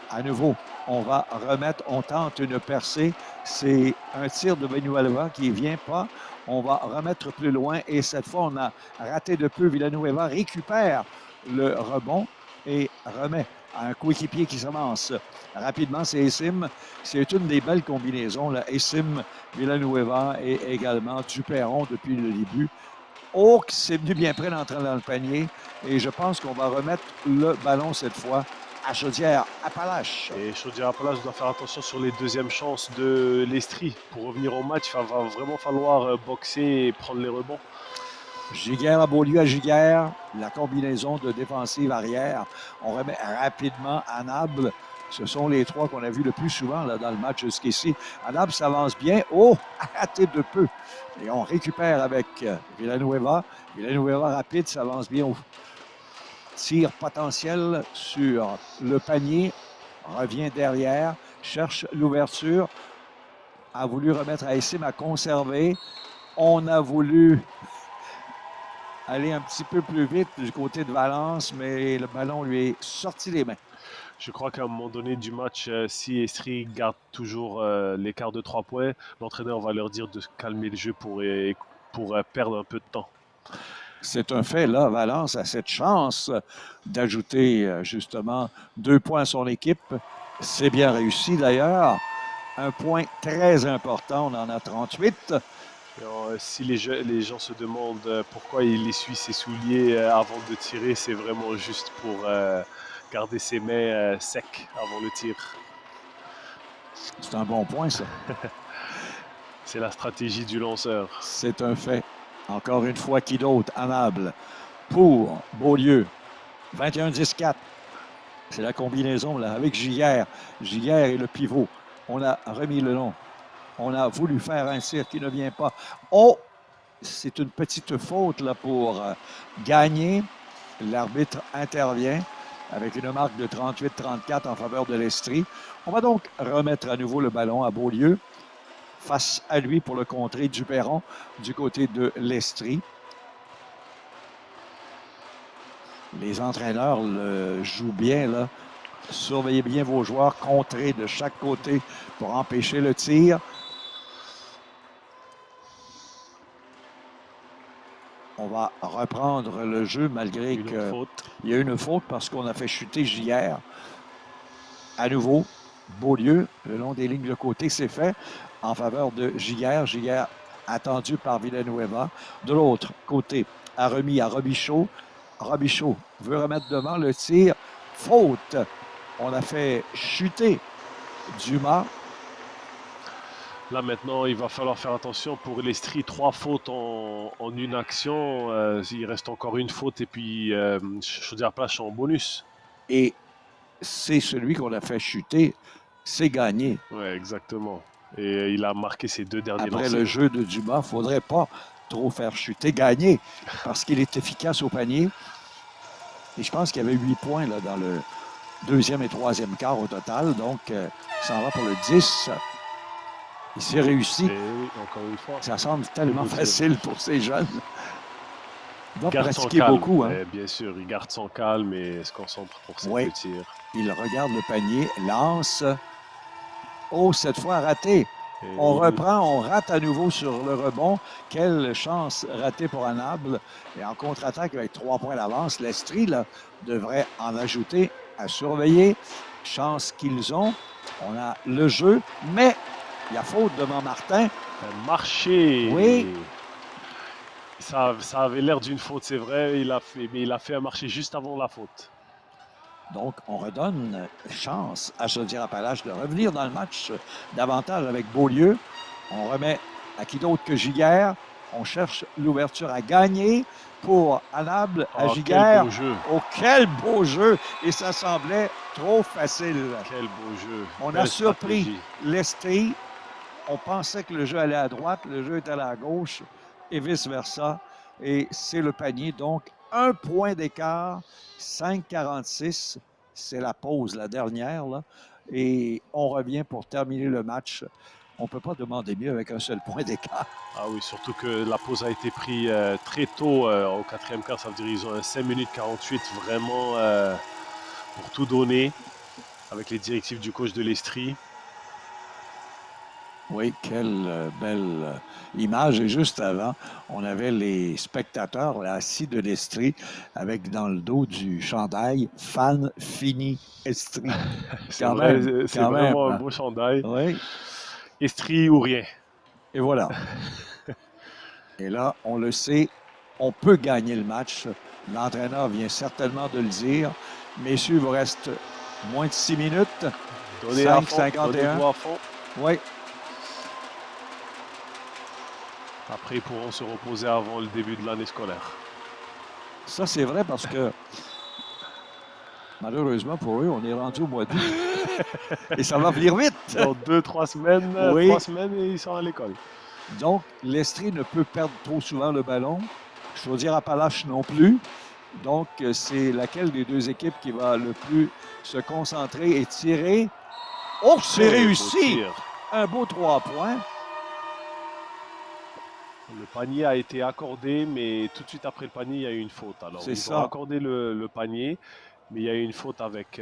À nouveau, on va remettre, on tente une percée. C'est un tir de Villanueva qui ne vient pas. On va remettre plus loin et cette fois, on a raté de peu. Villanueva récupère le rebond et remet à un coéquipier qui s'avance rapidement. C'est Essim. C'est une des belles combinaisons. Là. Essim, Villanueva et également Duperron depuis le début. Oh, c'est venu bien près d'entrer dans le panier. Et je pense qu'on va remettre le ballon cette fois à Chaudière-Appalaches. Et Chaudière-Appalaches doit faire attention sur les deuxièmes chances de l'Estrie. Pour revenir au match, il va vraiment falloir boxer et prendre les rebonds. Giguère à Beaulieu à Giguère, la combinaison de défensive arrière. On remet rapidement Anable. Ce sont les trois qu'on a vus le plus souvent là, dans le match jusqu'ici. Anable s'avance bien. Oh, raté de peu. Et on récupère avec Villanueva. Villanueva rapide, s'avance bien au tir potentiel sur le panier. Revient derrière, cherche l'ouverture. A voulu remettre à Essim à conserver. On a voulu aller un petit peu plus vite du côté de Valence, mais le ballon lui est sorti des mains. Je crois qu'à un moment donné du match, si Estrie garde toujours l'écart de 3 points, l'entraîneur va leur dire de calmer le jeu pour perdre un peu de temps. C'est un fait, là. Valence a cette chance d'ajouter justement 2 points à son équipe. C'est bien réussi d'ailleurs. Un point très important, on en a 38. Si les gens se demandent pourquoi il essuie ses souliers avant de tirer, c'est vraiment juste pour garder ses mains secs avant le tir. C'est un bon point, ça. C'est la stratégie du lanceur. C'est un fait. Encore une fois, qui d'autre? Anable pour Beaulieu. 21-14. C'est la combinaison là, avec Giguère. Giguère et le pivot. On a remis le long. On a voulu faire un tir qui ne vient pas. Oh! C'est une petite faute là, pour gagner. L'arbitre intervient avec une marque de 38-34 en faveur de l'Estrie. On va donc remettre à nouveau le ballon à Beaulieu. Face à lui pour le contrer Duperron du côté de l'Estrie. Les entraîneurs le jouent bien, là. Surveillez bien vos joueurs, contrez de chaque côté pour empêcher le tir. On va reprendre le jeu malgré Une autre faute. qu'il y a eu une faute parce qu'on a fait chuter JR. À nouveau, Beaulieu, le long des lignes de côté, c'est fait en faveur de JR. JR attendu par Villanueva. De l'autre côté, a remis à Robichaud. Robichaud veut remettre devant le tir. Faute. On a fait chuter Dumas. Là maintenant, il va falloir faire attention pour l'Estrie. 3 fautes en une action. Il reste encore une faute et puis Chaudière-Plage en bonus. Et c'est celui qu'on a fait chuter. C'est gagné. Oui, exactement. Et il a marqué ses 2 derniers Après lancers. le jeu de Dumas, il ne faudrait pas trop faire chuter. Gagner parce qu'il est efficace au panier. Et je pense qu'il y avait 8 points là, dans le deuxième et troisième quart au total. Donc, il s'en va pour le 10. Il s'est réussi. Et oui, encore une fois. Ça semble tellement facile pour ces jeunes. Il doit Garde son pratiquer calme. beaucoup. Hein? Bien sûr, il garde son calme et se concentre pour ses Oui. deux tirs. Il regarde le panier, lance. Oh, cette fois raté. Et On reprend, on rate à nouveau sur le rebond. Quelle chance ratée pour Annable. Et en contre-attaque avec 3 points d'avance, l'Estrie là, devrait en ajouter à surveiller. Chance qu'ils ont. On a le jeu, mais il y a faute devant Martin. Un marché. Oui. Ça avait l'air d'une faute, c'est vrai, mais il a fait un marché juste avant la faute. Donc, on redonne chance à Chaudière-Appalaches de revenir dans le match davantage avec Beaulieu. On remet à qui d'autre que Giguère. On cherche l'ouverture à gagner pour Annable à Giguère. Quel beau jeu. Oh, quel beau jeu! Et ça semblait trop facile. Quel beau jeu. On Belle a surpris stratégie. l'Estrie. On pensait que le jeu allait à droite, le jeu est allé à gauche et vice-versa. Et c'est le panier. Donc, 1 point d'écart, 5,46. C'est la pause, la dernière. Là. Et on revient pour terminer le match. On ne peut pas demander mieux avec un seul point d'écart. Ah oui, surtout que la pause a été prise très tôt au 4e quart. Ça veut dire qu'ils ont un 5 minutes 48 vraiment pour tout donner avec les directives du coach de l'Estrie. Oui, quelle belle image. Et juste avant, on avait les spectateurs là, assis de l'Estrie avec dans le dos du chandail « Fan fini Estrie ». C'est vraiment un beau chandail. Oui. Estrie ou rien. Et voilà. Et là, on le sait, on peut gagner le match. L'entraîneur vient certainement de le dire. Messieurs, il vous reste moins de 6 minutes. Donnez à fond, 5,51. à fond. Oui. Après, ils pourront se reposer avant le début de l'année scolaire. Ça, c'est vrai parce que malheureusement pour eux, on est rendu au mois d'août. Et ça va venir vite. Dans 2-3 semaines, Oui. 3 semaines, et ils sont à l'école. Donc, l'Estrie ne peut perdre trop souvent le ballon. Chaudière-Appalaches non plus. Donc, c'est laquelle des deux équipes qui va le plus se concentrer et tirer. Oh, c'est réussi! Un beau 3 points. Le panier a été accordé, mais tout de suite après le panier, il y a eu une faute. Alors, ils ont accordé le panier, mais il y a eu une faute avec...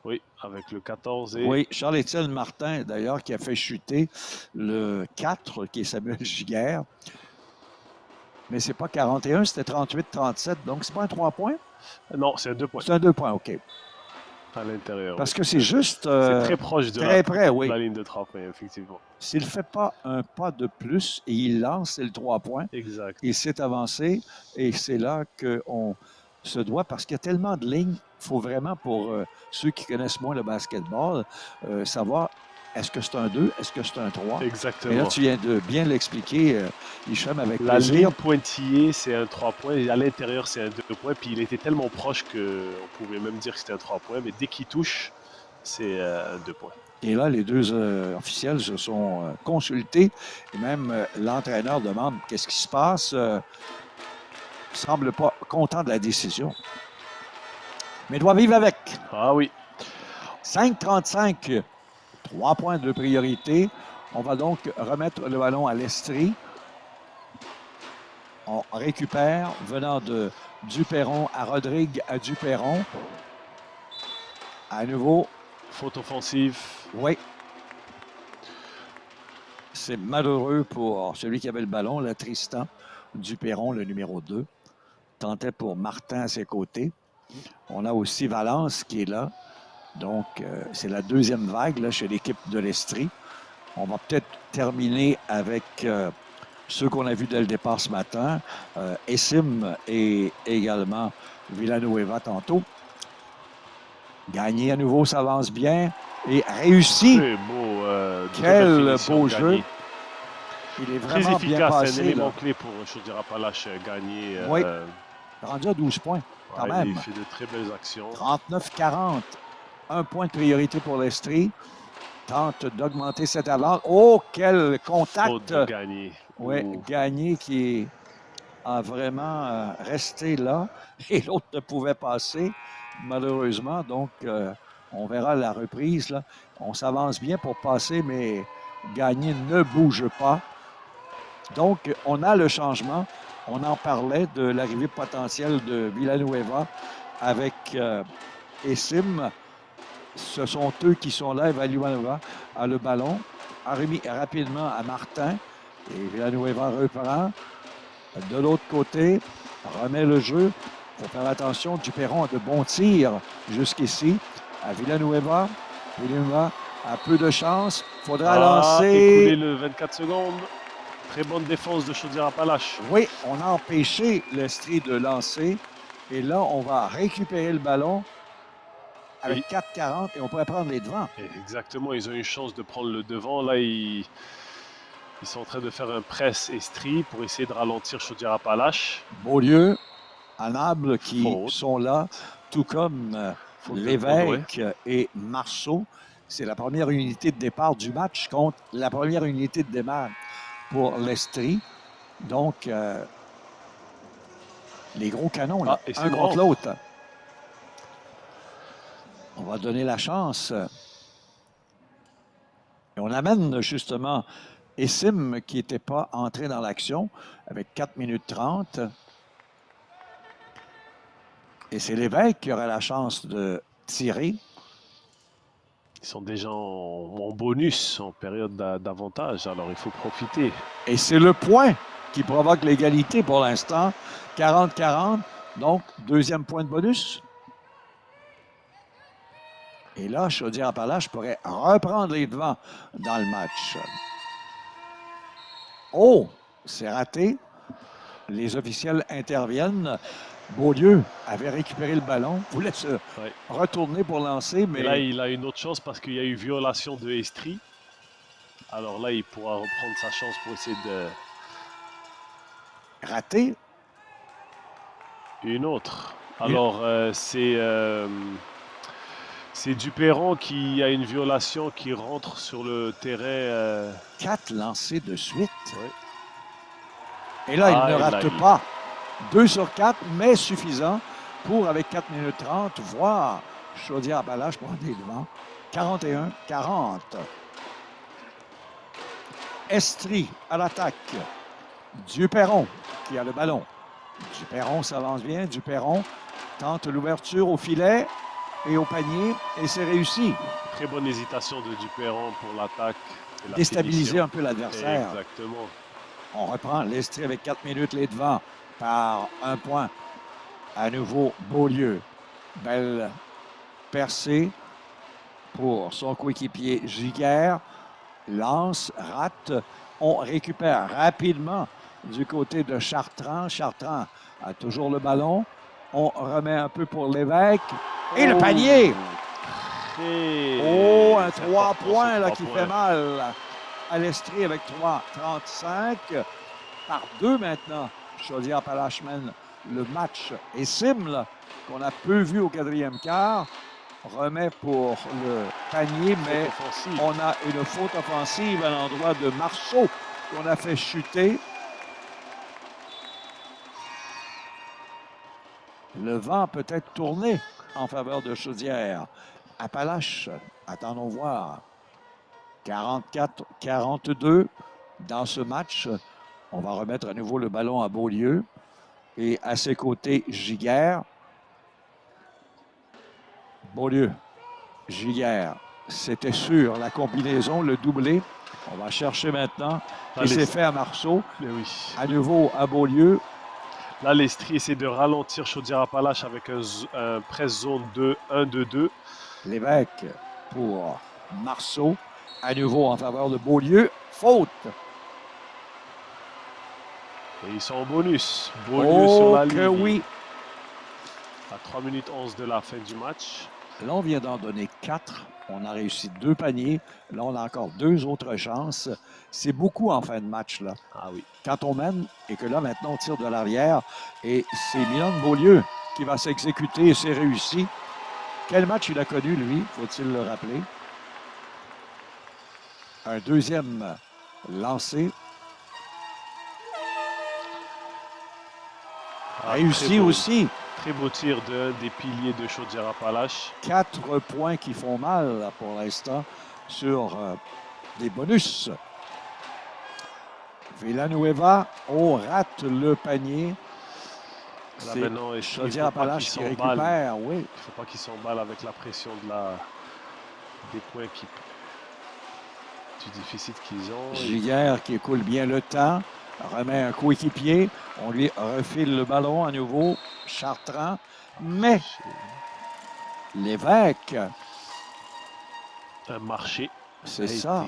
Oui, avec le 14 et... Oui, Charles-Étienne Martin, d'ailleurs, qui a fait chuter le 4, qui est Samuel Giguère. Mais c'est pas 41, c'était 38-37, donc c'est pas un 3 points? Non, c'est un 2 points. C'est un 2 points, OK. À l'intérieur. Parce que c'est juste... c'est très proche de la ligne de 3 points, effectivement. S'il ne fait pas un pas de plus et il lance, c'est le 3 points. Exact. Il s'est avancé et c'est là qu'on se doit, parce qu'il y a tellement de lignes, il faut vraiment, pour ceux qui connaissent moins le basketball, savoir est-ce que c'est un 2, est-ce que c'est un 3. Exactement. Et là, tu viens de bien l'expliquer, Hicham, avec la plaisir. ligne pointillée, c'est un 3 points, et à l'intérieur, c'est un 2 points, puis il était tellement proche qu'on pouvait même dire que c'était un 3 points, mais dès qu'il touche, c'est un 2 points. Et là, les deux officiels se sont consultés, et même l'entraîneur demande qu'est-ce qui se passe. Il ne semble pas content de la décision. Mais doit vivre avec. Ah oui. 5,35, 3 points de priorité. On va donc remettre le ballon à l'Estrie. On récupère, venant de Duperron à Rodrigue à Duperron. À nouveau, Faute offensive. oui. C'est malheureux pour celui qui avait le ballon, le Tristan Duperron, le numéro 2. Tentait pour Martin à ses côtés. On a aussi Valence qui est là. Donc, c'est la deuxième vague là, chez l'équipe de l'Estrie. On va peut-être terminer avec ceux qu'on a vus dès le départ ce matin. Essim et également Villanueva tantôt. Gagné à nouveau, s'avance bien et réussi. Très beau. Quel beau jeu. Il est Très vraiment bien efficace, c'est un passé. élément Là. clé pour Chaudière-Appalaches gagner. Oui, rendu à 12 points quand Ouais, même. il fait de très belles actions. 39-40. Un point de priorité pour l'Estrie. Tente d'augmenter cette avance. Oh, quel contact! Faute de gagner. Oui, Ouh. Gagné qui a vraiment resté là et l'autre ne pouvait passer, malheureusement. Donc, on verra la reprise. Là. On s'avance bien pour passer, mais Gagné ne bouge pas. Donc, on a le changement. On en parlait de l'arrivée potentielle de Villanueva avec Essim. Ce sont eux qui sont là. Villanueva a le ballon, a remis rapidement à Martin. Et Villanueva reprend. De l'autre côté, remet le jeu. Il faut faire attention. Duperron a de bons tirs jusqu'ici. À Villanueva. Villanueva a peu de chance. Il faudra lancer. Écoulé le 24 secondes. Très bonne défense de Chaudière-Appalaches. Oui, on a empêché l'Estrie de lancer. Et là, on va récupérer le ballon avec 4,40 et on pourrait prendre les devants. Exactement, ils ont une chance de prendre le devant. Là, ils sont en train de faire un press Estrie pour essayer de ralentir Chaudière-Appalaches. Beaulieu, Anable qui Faute. sont là, tout comme Lévesque et Marceau. C'est la première unité de départ du match contre la première unité de démarre pour l'Estrie. Donc, les gros canons, là, un contre l'autre. On va donner la chance. Et on amène justement Essim qui n'était pas entré dans l'action avec 4 minutes 30. Et c'est Lévesque qui aura la chance de tirer. Ils sont déjà en bonus, en période d'avantage, alors il faut profiter. Et c'est le point qui provoque l'égalité pour l'instant. 40-40, donc deuxième point de bonus. Et là, Chaudière-Appalaches pourrait reprendre les devants dans le match. Oh, c'est raté. Les officiels interviennent. Beaulieu avait récupéré le ballon, voulait se retourner pour lancer, mais... Et là, il a une autre chance parce qu'il y a eu violation de Estrie. Alors là, il pourra reprendre sa chance pour essayer de... Raté. Une autre. Alors, c'est Duperron qui a une violation qui rentre sur le terrain. 4 lancés de suite. Ouais. Et là, il ne rate pas. 2 sur 4, mais suffisant pour, avec 4 minutes 30, voir Chaudière-Appalaches prendre les devants. 41-40. Estrie à l'attaque. Duperron qui a le ballon. Duperron s'avance bien. Duperron tente l'ouverture au filet et au panier et c'est réussi. Très bonne hésitation de Duperron pour l'attaque. Déstabiliser un peu l'adversaire. Exactement. On reprend l'Estrie avec 4 minutes les devants par un point. À nouveau, Beaulieu. Belle percée pour son coéquipier Giguère. Lance, rate. On récupère rapidement du côté de Chartrand. Chartrand a toujours le ballon. On remet un peu pour Lévesque. Et le panier! Oh, un 3 points là, qui fait mal à l'Estrie avec 3-35. Par 2 maintenant. Chaudière-Appalaches mène le match. Et Sim, qu'on a peu vu au quatrième quart, remet pour le panier, mais on a une faute offensive à l'endroit de Marceau qu'on a fait chuter. Le vent peut être tourné en faveur de Chaudière. Appalaches, attendons voir. 44-42 dans ce match. On va remettre à nouveau le ballon à Beaulieu. Et à ses côtés, Giguère. Beaulieu, Giguère. C'était sûr, la combinaison, le doublé. On va chercher maintenant. Là, Et c'est fait à Marceau. Mais oui. À nouveau à Beaulieu. Là, l'Estrie essaie de ralentir Chaudière-Appalaches avec un press zone 2, 1-2-2. Lévesque pour Marceau. À nouveau en faveur de Beaulieu. Faute. Et ils sont en bonus. Beaulieu sur la ligne. Oui. À 3 minutes 11 de la fin du match. Là, on vient d'en donner 4. On a réussi 2 paniers. Là, on a encore 2 autres chances. C'est beaucoup en fin de match, là. Ah oui. Quand on mène et que là, maintenant, on tire de l'arrière et c'est Milan Beaulieu qui va s'exécuter et c'est réussi. Quel match il a connu, lui, faut-il le rappeler? Un deuxième lancé. Réussi aussi. Très beau tir d'un des piliers de Chaudière-Appalaches. 4 points qui font mal là, pour l'instant sur des bonus. Villanueva, on rate le panier. Là maintenant, Chaudière-Appalaches qui récupère, oui. Il ne faut pas qu'il s'emballe avec la pression des points plus difficiles qu'ils ont. Giguère qui écoule bien le temps, remet un coéquipier. On lui refile le ballon à nouveau. Chartrand, mais Lévesque. Un marché. C'est ça.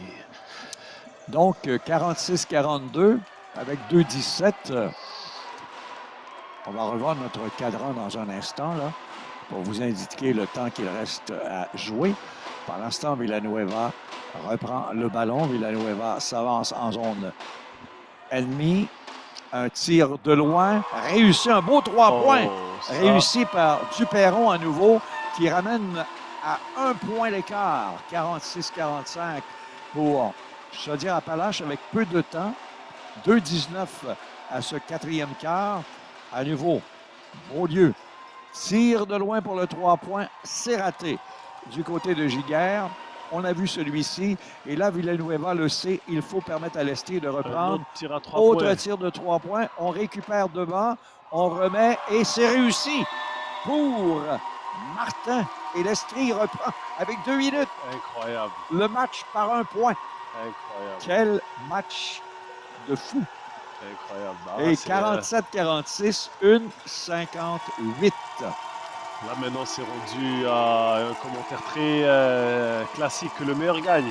Donc, 46-42 avec 2-17. On va revoir notre cadran dans un instant, là, pour vous indiquer le temps qu'il reste à jouer. Pendant ce temps, Villanueva reprend le ballon. Villanueva s'avance en zone ennemie. Un tir de loin. Réussi, un beau 3 points. Réussi par Duperron à nouveau, qui ramène à 1 point l'écart. 46-45 pour Chaudière-Appalaches avec peu de temps. 2-19 à ce 4e quart. À nouveau, Beaulieu. Tire de loin pour le 3 points. C'est raté du côté de Giguère. On a vu celui-ci. Et là, Villanueva le sait. Il faut permettre à l'Estrie de reprendre. Autre tir de 3 points. On récupère devant. On remet et c'est réussi pour Martin. Et l'Estrie reprend avec 2 minutes. Incroyable. Le match par 1 point. Incroyable. Quel match de fou. Incroyable. Et 47-46, 1-58. Là, maintenant, c'est rendu à un commentaire très classique que le meilleur gagne.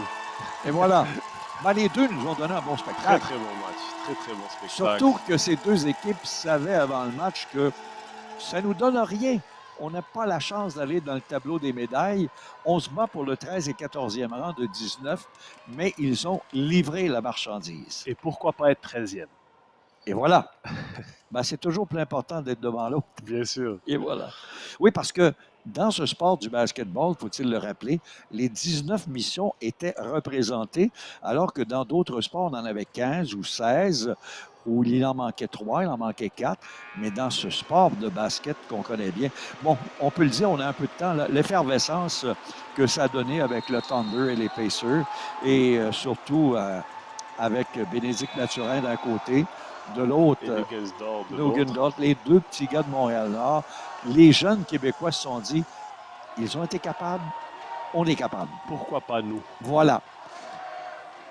Et voilà. Ben, les deux nous ont donné un bon spectacle. Très bon match. Très bon spectacle. Surtout que ces deux équipes savaient avant le match que ça ne nous donne rien. On n'a pas la chance d'aller dans le tableau des médailles. On se bat pour le 13 et 14e rang de 19, mais ils ont livré la marchandise. Et pourquoi pas être 13e? Et voilà. Ben, c'est toujours plus important d'être devant l'autre. Bien sûr. Et voilà. Oui, parce que dans ce sport du basketball, faut-il le rappeler, les 19 missions étaient représentées, alors que dans d'autres sports, on en avait 15 ou 16, où il en manquait 3, il en manquait 4. Mais dans ce sport de basket qu'on connaît bien, bon, on peut le dire, on a un peu de temps, l'effervescence que ça a donné avec le Thunder et les Pacers, et surtout avec Bénédicte Mathurin d'un côté, de l'autre, Logan Dort, les deux petits gars de Montréal-Nord. Les jeunes Québécois se sont dit, ils ont été capables, on est capable. Pourquoi pas nous? Voilà.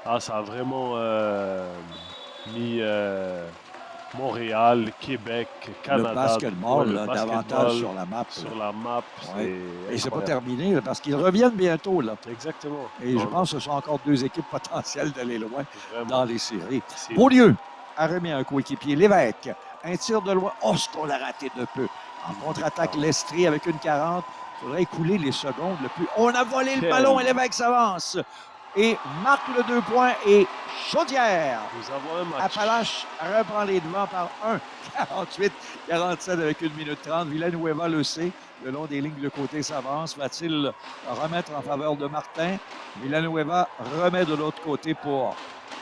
Ah, ça a vraiment mis Montréal, Québec, Canada. Le basketball, là, davantage sur la map. Sur la map. Ouais. Et c'est pas terminé, là, parce qu'ils reviennent bientôt. Là. Exactement. Et je pense que ce sont encore deux équipes potentielles d'aller loin dans les séries. C'est Beaulieu a remis un coéquipier. Lévesque, un tir de loin. Oh, ce qu'on l'a raté de peu. En contre-attaque, l'Estrie avec une 40. Il faudrait écouler les secondes le plus. On a volé le ballon et Lévesque s'avance. Et marque le 2 points et Chaudière. Nous avons un match. Appalaches reprend les devants par 1. 48-47 avec 1 minute 30. Villanueva le sait. Le long des lignes de côté s'avance. Va-t-il remettre en faveur de Martin? Villanueva remet de l'autre côté pour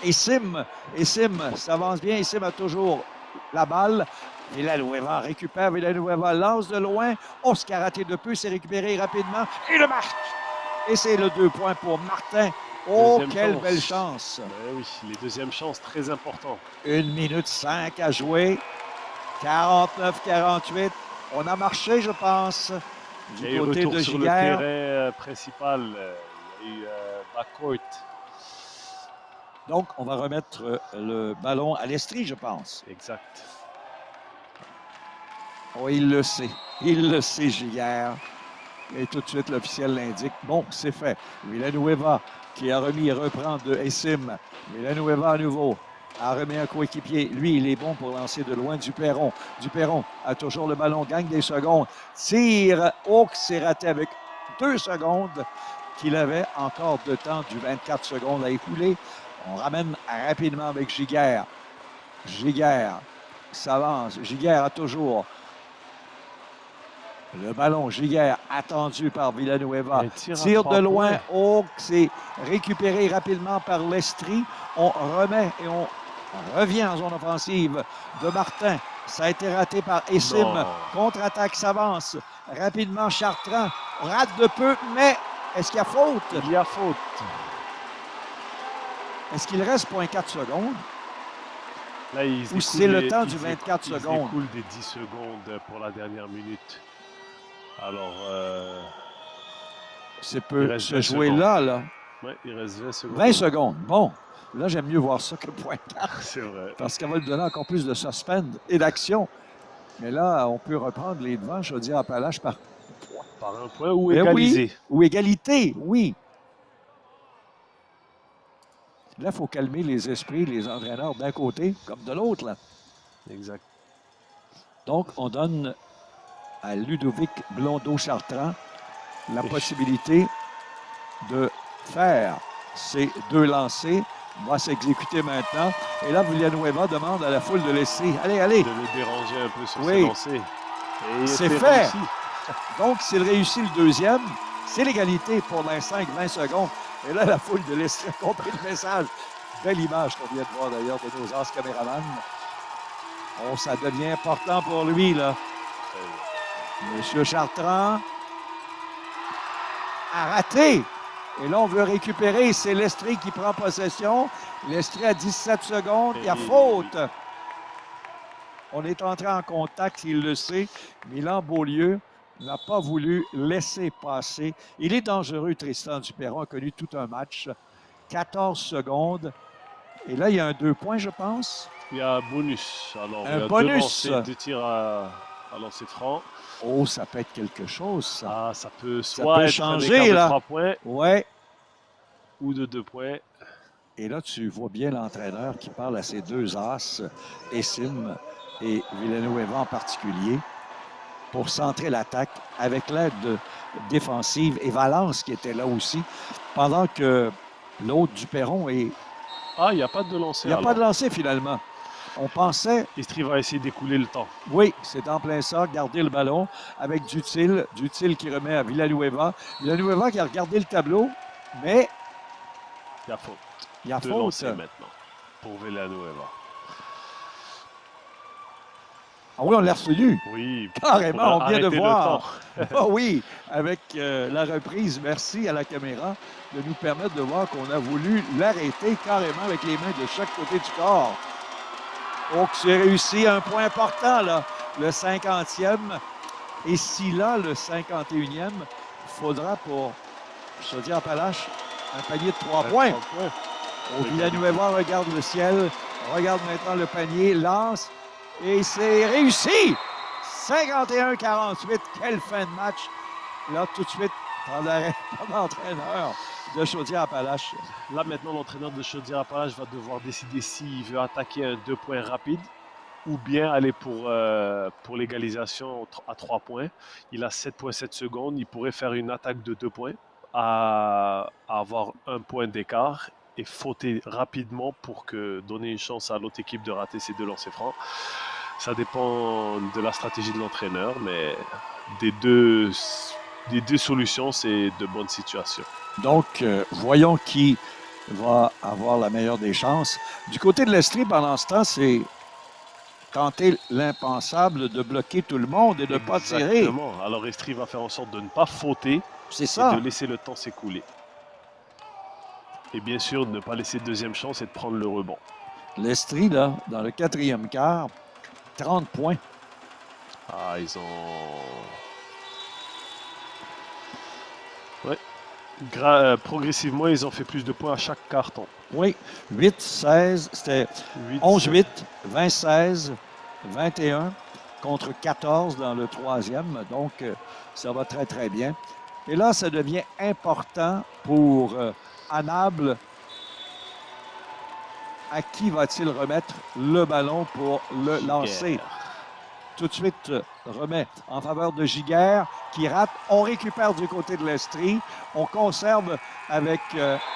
Essim. Essim s'avance bien. Essim a toujours la balle. Villanueva récupère. Villanueva lance de loin. Oscar raté de peu. C'est récupéré rapidement. Et le marque. Et c'est le 2 points pour Martin. Oh, Deuxième quelle chance. belle chance! Ben oui, les deuxièmes chances, très important. 1 minute 5 à jouer. 49-48. On a marché, je pense, Il y a du eu côté retour de sur le Giguère. terrain principal. Il y a eu backcourt. Donc, on va remettre le ballon à l'Estrie, je pense. Exact. Oh, il le sait. Il le sait, Giguère. Et tout de suite, l'officiel l'indique. Bon, c'est fait. Villanueva qui a remis et reprend de Essim. Villanueva à nouveau a remis un coéquipier. Lui, il est bon pour lancer de loin Duperron. Duperron a toujours le ballon, gagne des secondes. Tire. Hawks s'est raté avec 2 secondes qu'il avait encore de temps du 24 secondes à écouler. On ramène rapidement avec Giguère. Giguère s'avance. Giguère a toujours le ballon. Giguère attendu par Villanueva. Un tir à Tire 3 de loin. points. Oh, c'est récupéré rapidement par l'Estrie. On remet et on revient en zone offensive de Martin. Ça a été raté par Essim. Non. Contre-attaque s'avance. Rapidement, Chartrand rate de peu, mais est-ce qu'il y a faute? Il y a faute. Est-ce qu'il reste 0,4 secondes? Là, Ou c'est le temps du 24 Ils secondes? écoulent des 10 secondes pour la dernière minute. Alors, C'est il peu reste se 20 jouer secondes. là. Ouais, il reste 20 secondes. 20 secondes. Bon, là, j'aime mieux voir ça que 0,4 C'est vrai. parce qu'elle va lui donner encore plus de suspense et d'action. Mais là, on peut reprendre les devants, je veux dire, Appalaches par Par un point ou Ben égalisé. oui, ou égalité, oui. Là, il faut calmer les esprits, les entraîneurs d'un côté comme de l'autre. Là. Exact. Donc, on donne à Ludovic Blondeau-Chartrand la Et possibilité de faire ces 2 lancers. On va s'exécuter maintenant. Et là, Villanueva demande à la foule de laisser. Allez, allez. de le déranger un peu sur Oui. ses lancers. Et C'est c'est fait. réussi. Donc, s'il réussit le deuxième, c'est l'égalité pour l'instant avec 20 secondes. Et là, la foule de l'Estrie a compris le message. Belle image qu'on vient de voir d'ailleurs de nos as caméramans. Oh, ça devient important pour lui, là. Monsieur Chartrand a raté. Et là, on veut récupérer. C'est l'Estrie qui prend possession. L'Estrie à 17 secondes. Il y a faute. On est entré en contact, il le sait. Milan-Beaulieu n'a pas voulu laisser passer. Il est dangereux, Tristan Duperron a connu tout un match. 14 secondes. Et là, il y a un 2 points, je pense. Il y a un bonus. Alors, Un il y a bonus. deux tirs à lancer franc. Oh, ça peut être quelque chose, ça. Ah, ça peut Ça soit peut être changer, un écart là. de 3 points Ouais. ou de 2 points. Et là, tu vois bien l'entraîneur qui parle à ses 2 as, Essim et Villanueva en particulier, pour centrer l'attaque avec l'aide défensive et Valence qui était là aussi, pendant que l'autre Duperron est... Ah, il n'y a pas de lancer. Il n'y a pas de lancer finalement. On pensait, Estrie va essayer d'écouler le temps. oui, c'est en plein ça, garder le ballon avec Dutil. Dutil qui remet à Villanueva. Villanueva qui a regardé le tableau, mais Il y a faute. il y a De faute. lancer maintenant pour Villanueva. Ah oui, on l'a retenu. Oui. Carrément, pour on vient de arrêter le voir. temps. Ah oui, avec la reprise, merci à la caméra de nous permettre de voir qu'on a voulu l'arrêter carrément avec les mains de chaque côté du corps. Oh, que c'est réussi, un point important, là, le 50e. Et si là, le 51e, il faudra pour, je te dis, Appalaches, un panier de 3 points. 3 points. Oh, Villanueva regarde le ciel, regarde maintenant le panier, lance, et c'est réussi! 51-48, quelle fin de match! Là, tout de suite, par l'entraîneur de Chaudière-Appalaches. Là, maintenant, l'entraîneur de Chaudière-Appalaches va devoir décider s'il veut attaquer un 2 points rapide ou bien aller pour l'égalisation à 3 points. Il a 7,7 secondes. Il pourrait faire une attaque de 2 points à avoir 1 point d'écart et fauter rapidement pour donner une chance à l'autre équipe de rater ses 2 lancers francs. Ça dépend de la stratégie de l'entraîneur, mais des deux solutions, c'est de bonnes situations. Donc, voyons qui va avoir la meilleure des chances. Du côté de l'Estrie, pendant ce temps, c'est tenter l'impensable de bloquer tout le monde et de ne pas tirer. Exactement. Alors, Estrie va faire en sorte de ne pas fauter C'est et ça. de laisser le temps s'écouler. Et bien sûr, ne pas laisser de deuxième chance et de prendre le rebond. L'Estrie, là, dans le quatrième quart, 30 points. Ah, ils ont... Ouais. Progressivement, ils ont fait plus de points à chaque carton. Oui, 8-16, c'était 11-8, 20-16, 21 contre 14 dans le troisième. Donc, ça va très, très bien. Et là, ça devient important pour Anable. À qui va-t-il remettre le ballon pour le lancer? Tout de suite, remet en faveur de Giguère qui rate. On récupère du côté de l'Estrie. On conserve avec...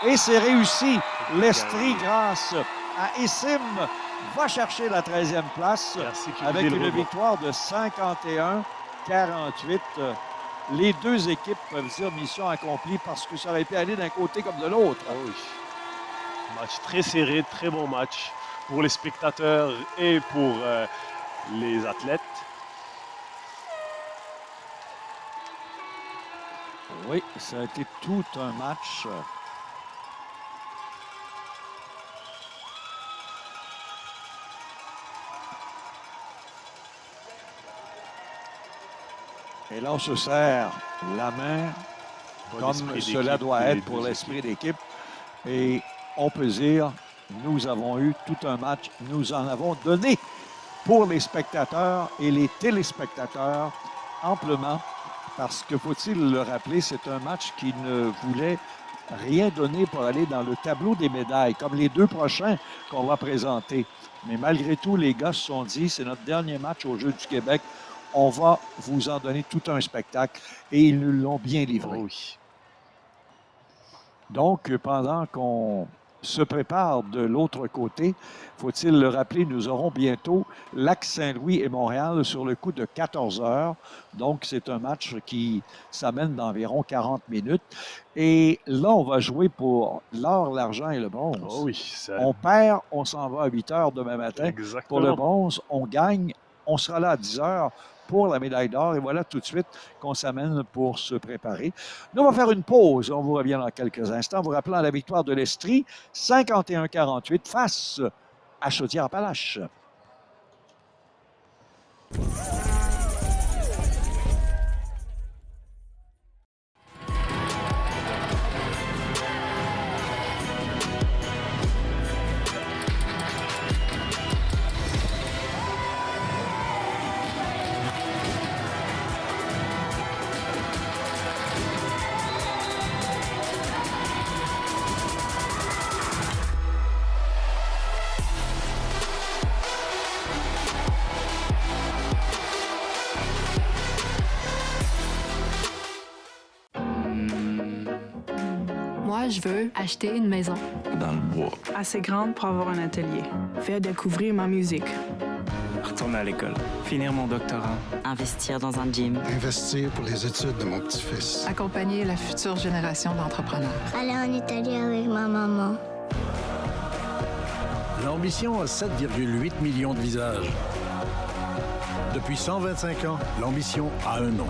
et c'est réussi. L'Estrie, grâce à Essim, va chercher la 13e place avec une victoire de 51-48. Les deux équipes peuvent dire mission accomplie parce que ça aurait pu aller d'un côté comme de l'autre. Ah oui. Match très serré, très bon match pour les spectateurs et pour les athlètes. Oui, ça a été tout un match. Et là, on se serre la main comme cela doit être pour l'esprit d'équipe. Et on peut dire, nous avons eu tout un match. Nous en avons donné pour les spectateurs et les téléspectateurs amplement. Parce que, faut-il le rappeler, c'est un match qui ne voulait rien donner pour aller dans le tableau des médailles, comme les deux prochains qu'on va présenter. Mais malgré tout, les gars se sont dit, c'est notre dernier match aux Jeux du Québec. On va vous en donner tout un spectacle. Et ils nous l'ont bien livré. Oh oui. Donc, pendant qu'on se prépare de l'autre côté, faut-il le rappeler, nous aurons bientôt Lac-Saint-Louis et Montréal sur le coup de 14 heures. Donc, c'est un match qui s'amène d'environ 40 minutes. Et là, on va jouer pour l'or, l'argent et le bronze. Oh oui, on perd, on s'en va à 8 heures demain matin. Exactement. Pour le bronze, on gagne, on sera là à 10 heures pour la médaille d'or. Et voilà tout de suite qu'on s'amène pour se préparer. Nous, on va faire une pause. On vous revient dans quelques instants. Vous rappelant la victoire de l'Estrie, 51-48 face à Chaudière-Appalaches. Moi, je veux acheter une maison. Dans le bois. Assez grande pour avoir un atelier. Faire découvrir ma musique. Retourner à l'école. Finir mon doctorat. Investir dans un gym. Investir pour les études de mon petit-fils. Accompagner la future génération d'entrepreneurs. Aller en Italie avec ma maman. L'ambition a 7,8 millions de visages. Depuis 125 ans, l'ambition a un nom.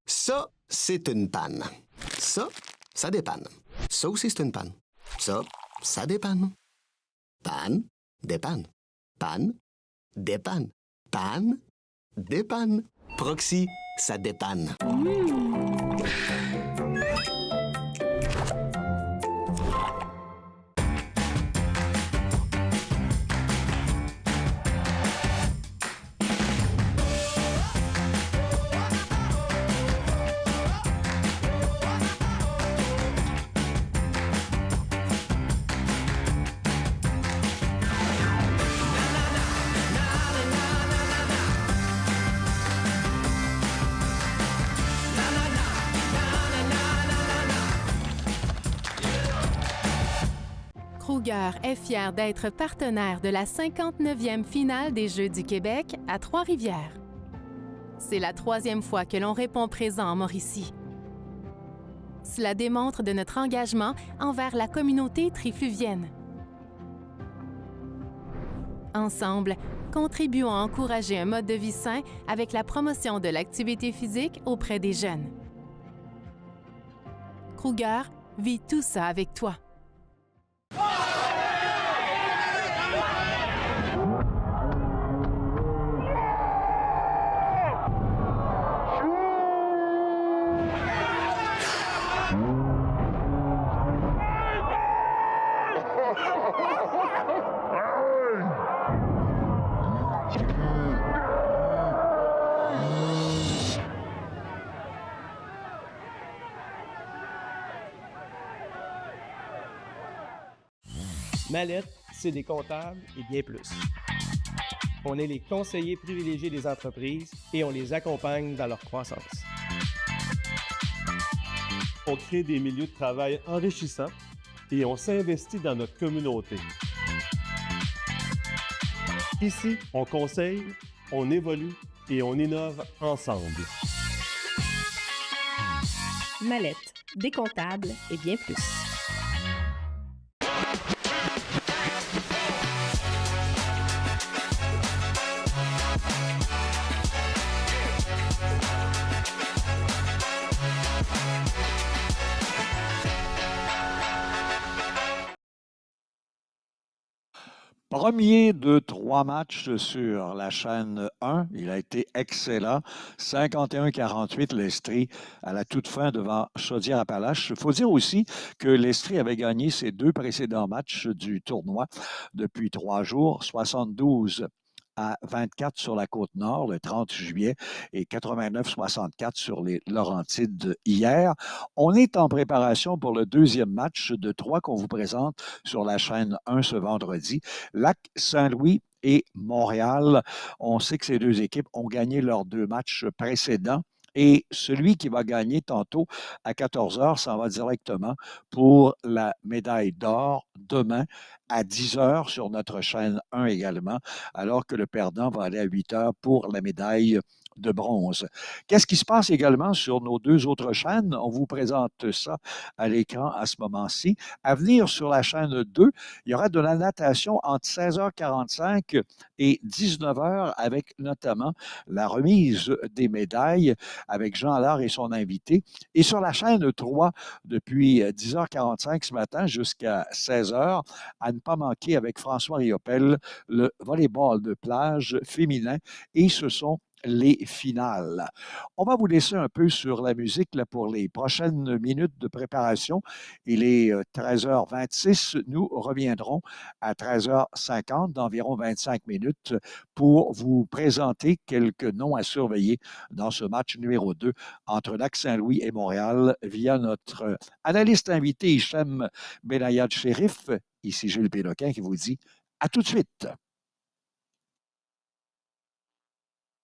Ça, c'est une panne. Ça dépanne. Ça aussi, c'est une panne. Ça dépanne. Panne, dépanne. Panne, dépanne. Panne, dépanne. Proxy, ça dépanne. Kruger est fier d'être partenaire de la 59e finale des Jeux du Québec à Trois-Rivières. C'est la 3e fois que l'on répond présent en Mauricie. Cela démontre de notre engagement envers la communauté trifluvienne. Ensemble, contribuons à encourager un mode de vie sain avec la promotion de l'activité physique auprès des jeunes. Kruger vit tout ça avec toi. Mallette, c'est des comptables et bien plus. On est les conseillers privilégiés des entreprises et on les accompagne dans leur croissance. On crée des milieux de travail enrichissants et on s'investit dans notre communauté. Ici, on conseille, on évolue et on innove ensemble. Mallette, des comptables et bien plus. Premier de 3 matchs sur la chaîne 1. Il a été excellent. 51-48 l'Estrie à la toute fin devant Chaudière-Appalaches. Il faut dire aussi que l'Estrie avait gagné ses 2 précédents matchs du tournoi depuis 3 jours. 72-24 sur la Côte-Nord le 30 juillet et 89-64 sur les Laurentides hier. On est en préparation pour le 2e match de 3 qu'on vous présente sur la chaîne 1 ce vendredi. Lac-Saint-Louis et Montréal. On sait que ces 2 équipes ont gagné leurs 2 matchs précédents. Et celui qui va gagner tantôt à 14h s'en va directement pour la médaille d'or demain à 10h sur notre chaîne 1 également, alors que le perdant va aller à 8h pour la médaille de bronze. Qu'est-ce qui se passe également sur nos 2 autres chaînes? On vous présente ça à l'écran à ce moment-ci. À venir sur la chaîne 2, il y aura de la natation entre 16h45 et 19h avec notamment la remise des médailles avec Jean Allard et son invité. Et sur la chaîne 3, depuis 10h45 ce matin jusqu'à 16h, à ne pas manquer avec François Riopel, le volleyball de plage féminin. Et ce sont les finales. On va vous laisser un peu sur la musique là, pour les prochaines minutes de préparation. Il est 13h26. Nous reviendrons à 13h50 d'environ 25 minutes pour vous présenter quelques noms à surveiller dans ce match numéro 2 entre Lac-Saint-Louis et Montréal via notre analyste invité Hichem Benayad Chérif. Ici Gilles Péloquin qui vous dit à tout de suite.